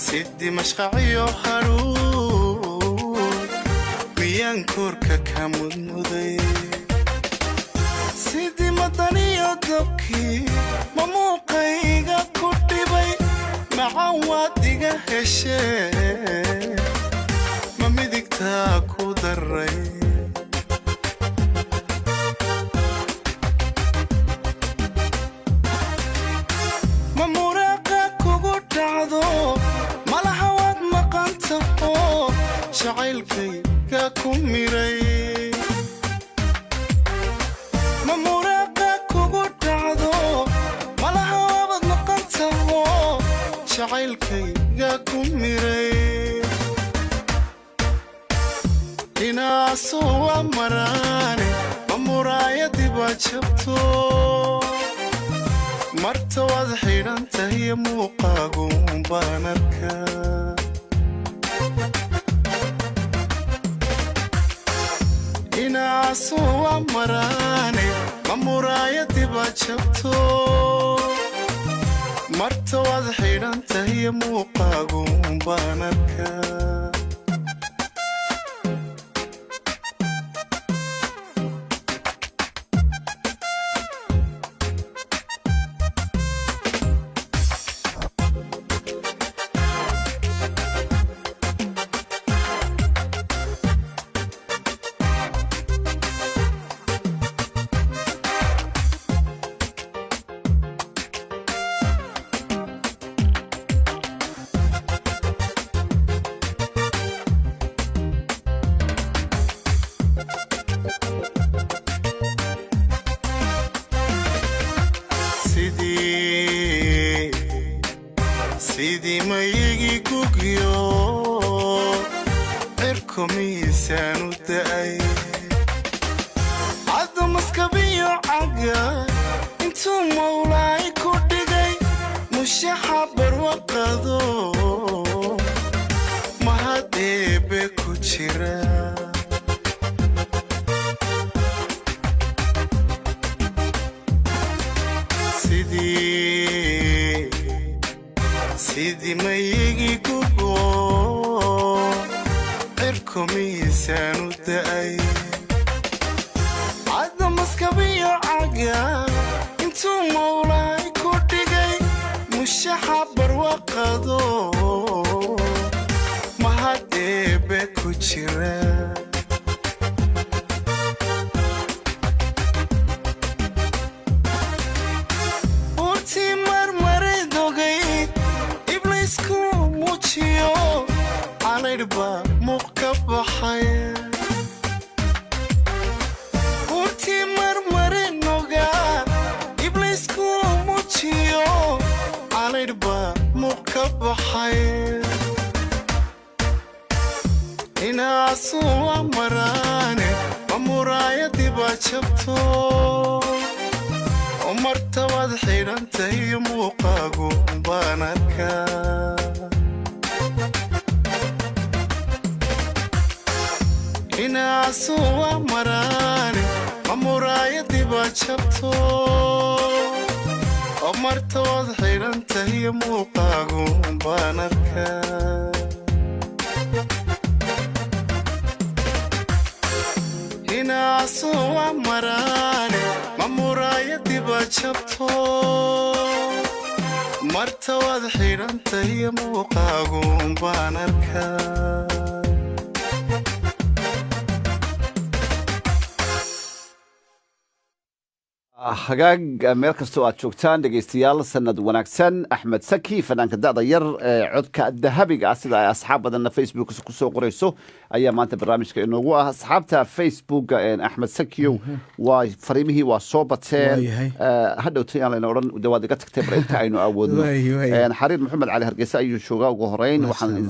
sidii mashqacyo haruur miyaan korka ka mudmuday sidii madaniyo dabkii ma muuqayga ku dhibay macaan waad iga heshee ma midigtaa ku daray ma muraaqa kugu dhacdo malaha waad maqantaho jacaylkayga ku miray ma muraaqa kugu dhacdo malaha waabad maqantaho jacaylkayga ku miray inaasoo waa maraane ma muraayadiba jabto marta waad xidhan tahay muuqaagu baan arkaa inaasoo waa maraane ma muraayadii baa jabto marta waad xidhan tahay muuqaagu baan arkaa sidii mayigii gugyo cirku miisaan u da'ay cadda maskabiyo caga intuu mawlaay ku dhigay mushaxa barwaqado mahad eebbe ku jira sidii mayigii gugo cirku miisaan u da'ay cadda maskabiyo caga intuu mawlaay ku dhigay mushaxa barwaqado mahad eebbe ku jira urtii marmare noga ibliisku muujiyo calaydhba muuq ka baxay inaasu waa maraane ma muraayadii baa jabto oo marta waad xidhan tahay muuqaagu baan arkaa inaasu waa maraane ma muraayadii baa jabto oo marta waad xidhan tahay muuqaagu baan arkaa inaasu waa maraane ma muraayadii baa jabto marta waad xidhan tahay muuqaagu baan arkaa hagaag meel kastoo aad joogtaan dhegaystayaal sanad wanaagsan axmed saki fanaanka da'da yar codka dahabiga ah sida ay asxaab badanna facebook ku soo qorayso ayaa maanta barnaamijka inoogu ah asxaabta facebook axmed sakiyow waa fariimihii waa soo bateen hadhowta aan layna odhan dawaad iga tagtay bar inta aynu awoodno xariir maxamed cali hargeysa ayuu joogaa ugu horeyn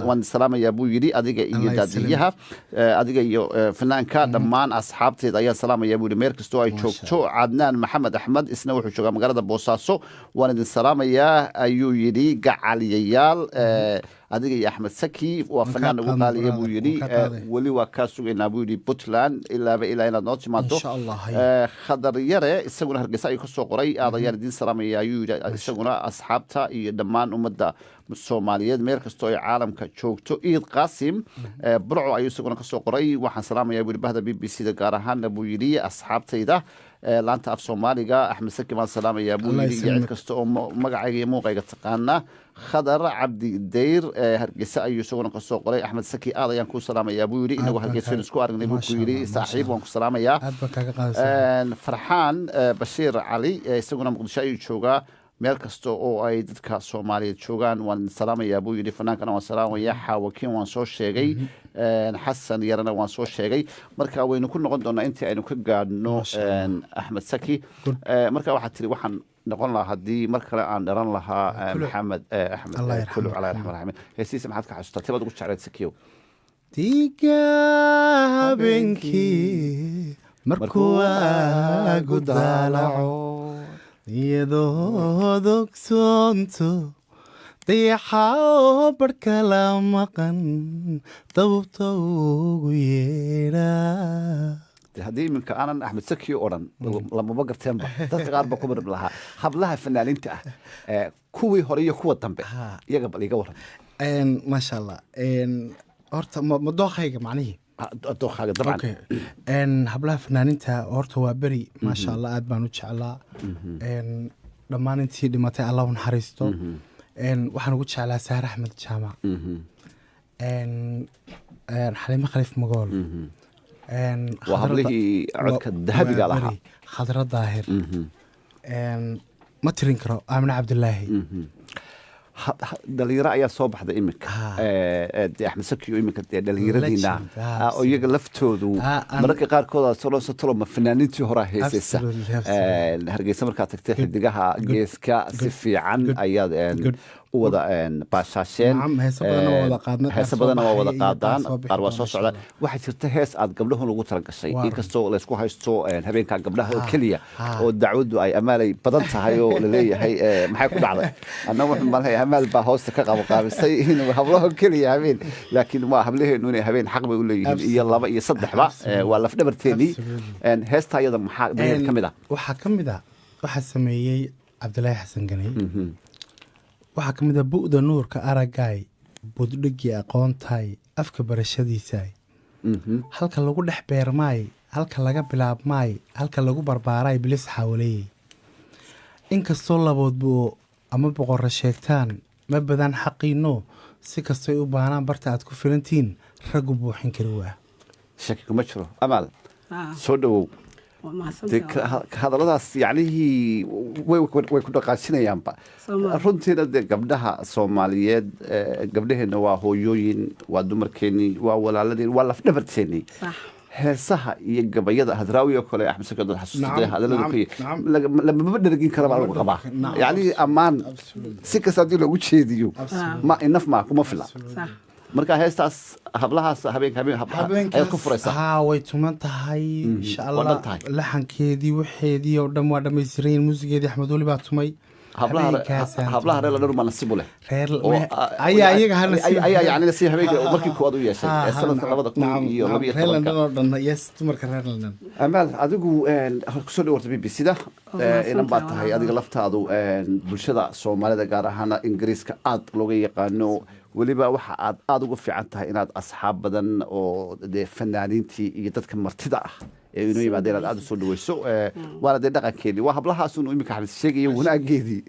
waan salaamayaa buu yidhi adiga iyo daadiyaha adiga iyo fanaanka dhammaan asxaabteeda ayaan salaamayaa buu yidhi meel kastoo ay joogto cadnaan maxamed axmed isna wuxuu joogaa magaalada boosaaso waan idin salaamayaa ayuu yidhi gacaliyayaal adiga iyo axmed saki waa fanaan ugu qaaliya buu yidhi weli waa kaa sugaynaa buu yidhi puntland ilaa inaad noo timaado khadar yare isaguna hargeysa ayuu ka soo qoray aad ayaan idiin salaamaya ayuu yidhi isaguna asxaabta iyo dhammaan ummadda soomaaliyeed meel kastoo ay caalamka joogto iid qaasim burco ayuu isaguna ka soo qoray waxaan salaamayaa buu yidhi bahda b b c da gaar ahaanna buu yidhi asxaabtayda laanta af soomaaliga axmed saki baan salaamayaa buu yidhi iyo cid kasta oo magacayga iyo muuqayga taqaana khadar cabdi dayr hargeysa ayuu isaguna ka soo qoray axmed saki aad ayaan kuu salaamayaa buu yidhi inagu hargeysa isku aragnay buu ku yidhi saaxiib waan ku salaamayaa farxaan bashiir cali isaguna muqdisho ayuu joogaa meel kasta oo ay dadka soomaaliyeed joogaan waan salaamayaa buu yidhi fanaankana waan salaamayaa xaawakiin waan soo sheegay xasan yarana waan soo sheegay marka waynu ku noqon doonaa intii aynu ka gaadhno axmed saki marka waxaad tiri waxaan noqon lahaa haddii mar kale aan dharan lahaa maxamed axmed kulu calaa raxmaan raxiim heesiisa maxaad ka xasuustaa tibaad ugu jecleed sakiyow diga habeenkii markuu aagu daalaco iyadood ogsoonto dayaxa oo barhka la maqan dabubta ugu yeedha haddii iminka aanan Axmed Saki odhan lamaba garteenba dadka qaar ba ku marib lahaa hablaha fanaaniinta ah kuwii hore iyo kuwa dambe iyaga bal iga waran maasha allah horta ma dookhayga macnihii dookhaaga dabcan hablaha fanaaniinta horta waa beri maasha allah aad baan u jeclaa dhammaan intii dhimatay allah u naxariisto waxaan ugu jeclaa Saare Axmed Jaamac Xaliimo Khaliif Magool waa hablihii codka dahabiga lahaa Khadra Daahir ma tirin karo Aamina Cabdilaahi dhalinyaro ayaa soo baxday iminka Axmed Saki iminka dhalinyaradiina oo iyaga laftoodu mararka qaarkood soo tolo ma fanaaniintii hore heesaysa Hargeysa markaa tagtay xidigaha geeska si fiican ayaad u wada baashaasheen heesa badan waa wada qaadaan qaar waa soo socdaan waxaa jirta hees aad gabdhahu lagu talagashay inkastoo laysku haysto habeenkaa gabdhaha oo keliya oo dacwadu ay amaalay badan tahay oo laleeyahay maxay ku dhacday anna wuxuu malahay amaal baa hoosta ka qaabisay inuu hablaho keliya habeen laakiin waa hablaheenu inay habeen xaq bay u leeyihiin iyo laba iyo saddexba waa lafdhabarteedii heesta iyada maxaa ka mid ah waxaa ka mid ah waxaa sameeyey Cabdilaahi Xasan Ganay waxaa ka mid ah bu'da nuurka aragay buddhigii aqoontaay afka barashadiisaay halka lagu dhex beermaay halka laga bilaabmaay halka lagu barbaaraay bilis xawleeyey inkastoo laboodbu ama boqorra sheegtaan ma badan xaqiino si kastoy u baanaan barta aad ku filantiin raggu buuxin kari waa shaki kuma jiro amaal soo dhawow hadalladaas yacnihii way ku dhaqaajinayaanba runtiina dee gabdhaha Soomaaliyeed gabdhaheena waa hooyooyin waa dumarkeennii waa walaaladeen waa lafdhabarteennii heesaha iyo gabayada hadraawi oo kale Axmed Saki dad xasuustay hadallada ku lama dhergin kara baa lagu qabaa yacni ammaan si kasta haddii loogu jeediyo ma inaf ma kuma fila marka heestaas hablahaas habeenka ku furaysaa way tuman tahay insha Allah laxankeedii waxeedii oo dhan waa dhamaystiran muusigeedii Axmed Wali baa tumay hablaha reer London ma nasiib u leh ayaa iyaga ha nasiib ayaa yacni si habeenka markii kuwaad u yeeshay sanadka 2012 reer London oo dhan yes dumarka reer London amaal adigu kusoo dhawartay BBC-da inan baa tahay adiga laftaadu bulshada Soomaalida gaar ahaan Ingiriiska aad looga yaqaano weliba waxa aad ugu fiican tahay inaad asxaab badan oo fanaaniintii iyo dadka martida ah ee inuu yimaadeen aad u soo dhaweyso waana dee dhaqankeedii waa hablahaas uu iminka xabis sheegaya wanaageedii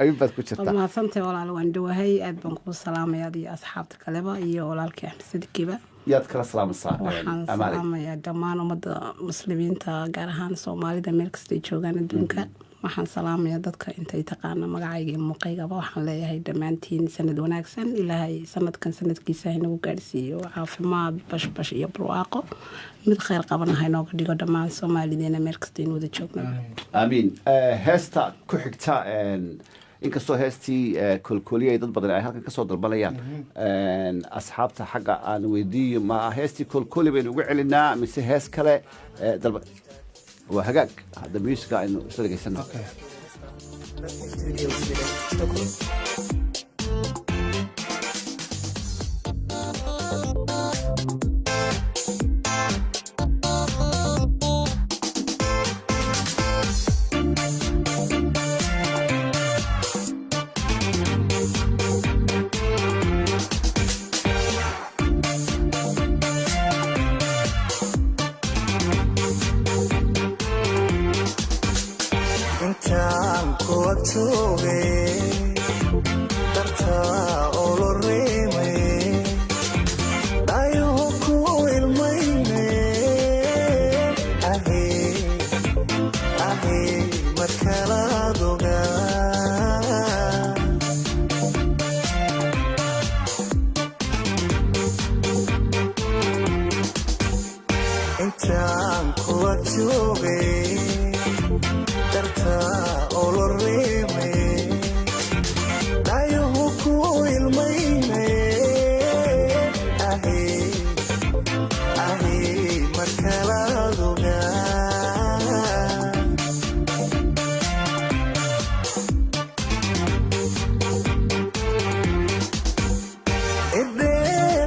ayuun baad ku jirtaa maasantay walaal waan dhawahay aad baan ku salaamayaa iyo asxaabta kaleba iyo walaalkii Axmed Sadikiba yaad kala salaamaysaa waxaan salaamayaa dhammaan ummadda muslimiinta gaar ahaan Soomaalida meel kasta ay joogaan adduunka waxaan salaamayaa dadka intay taqaana magacayga iyo muuqaygaba waxaan leeyahay dhammaantiin sanad wanaagsan ilaahay sanadkan sanadkiisa inagu gaarsiiyo caafimaad bashbash iyo barwaaqo mid khayr qabanaha inooga dhigo dhammaan Soomaalideena meel kasta in wada joogno amiin heesta ku xigta inkastoo heestii kolkoliyay dad badan ay halkan ka soo dalbanayaan asxaabta xagga aan weydiiyo ma heestii kolkoli baynu ugu celinaa mise hees kale dalba وهجاك هذا ميوزك إنه صدق يسمع.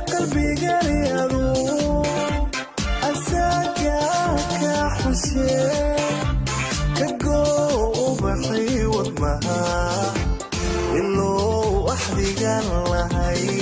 قلبي قال يا رو أساك حسين كقو بحي وضمها إلو وحدي قال لهي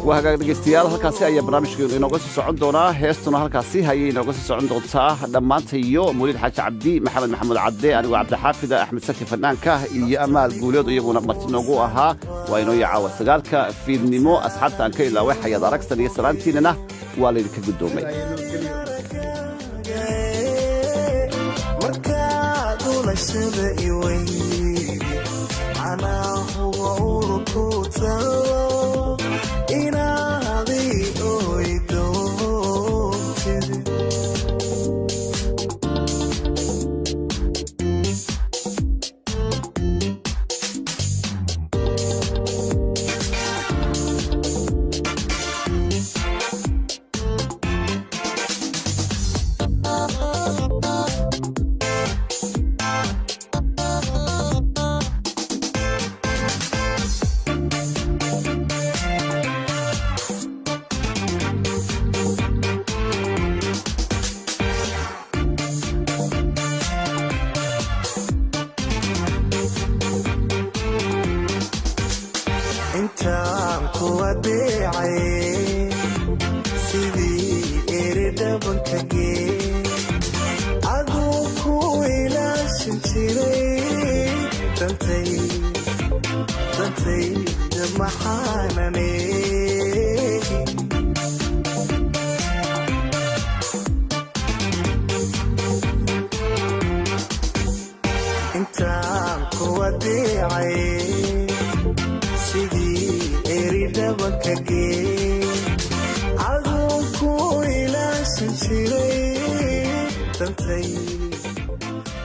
وهاجا dhegeystayaal halkaasi ayaa barnaamijkeenu inooga soo socon doonaa heestuna halkaasi hayay inooga soo socon doontaa dhammaanta iyo Muulid Xaaji Cabdi Maxamed Maxamuud Cadde anigu Cabdi Xaafid Axmed Saki Fanaanka iyo Amaal Guuleed iyaguna marti noogu ahaa waa inoo yacaawa sagaalka fiidnimo asxaabta aan ka ilaaway xayad aragsan iyo salaantiinana waa la idinka gudoomay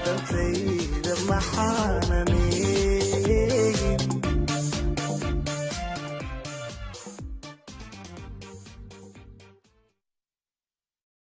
dantayda maxaanani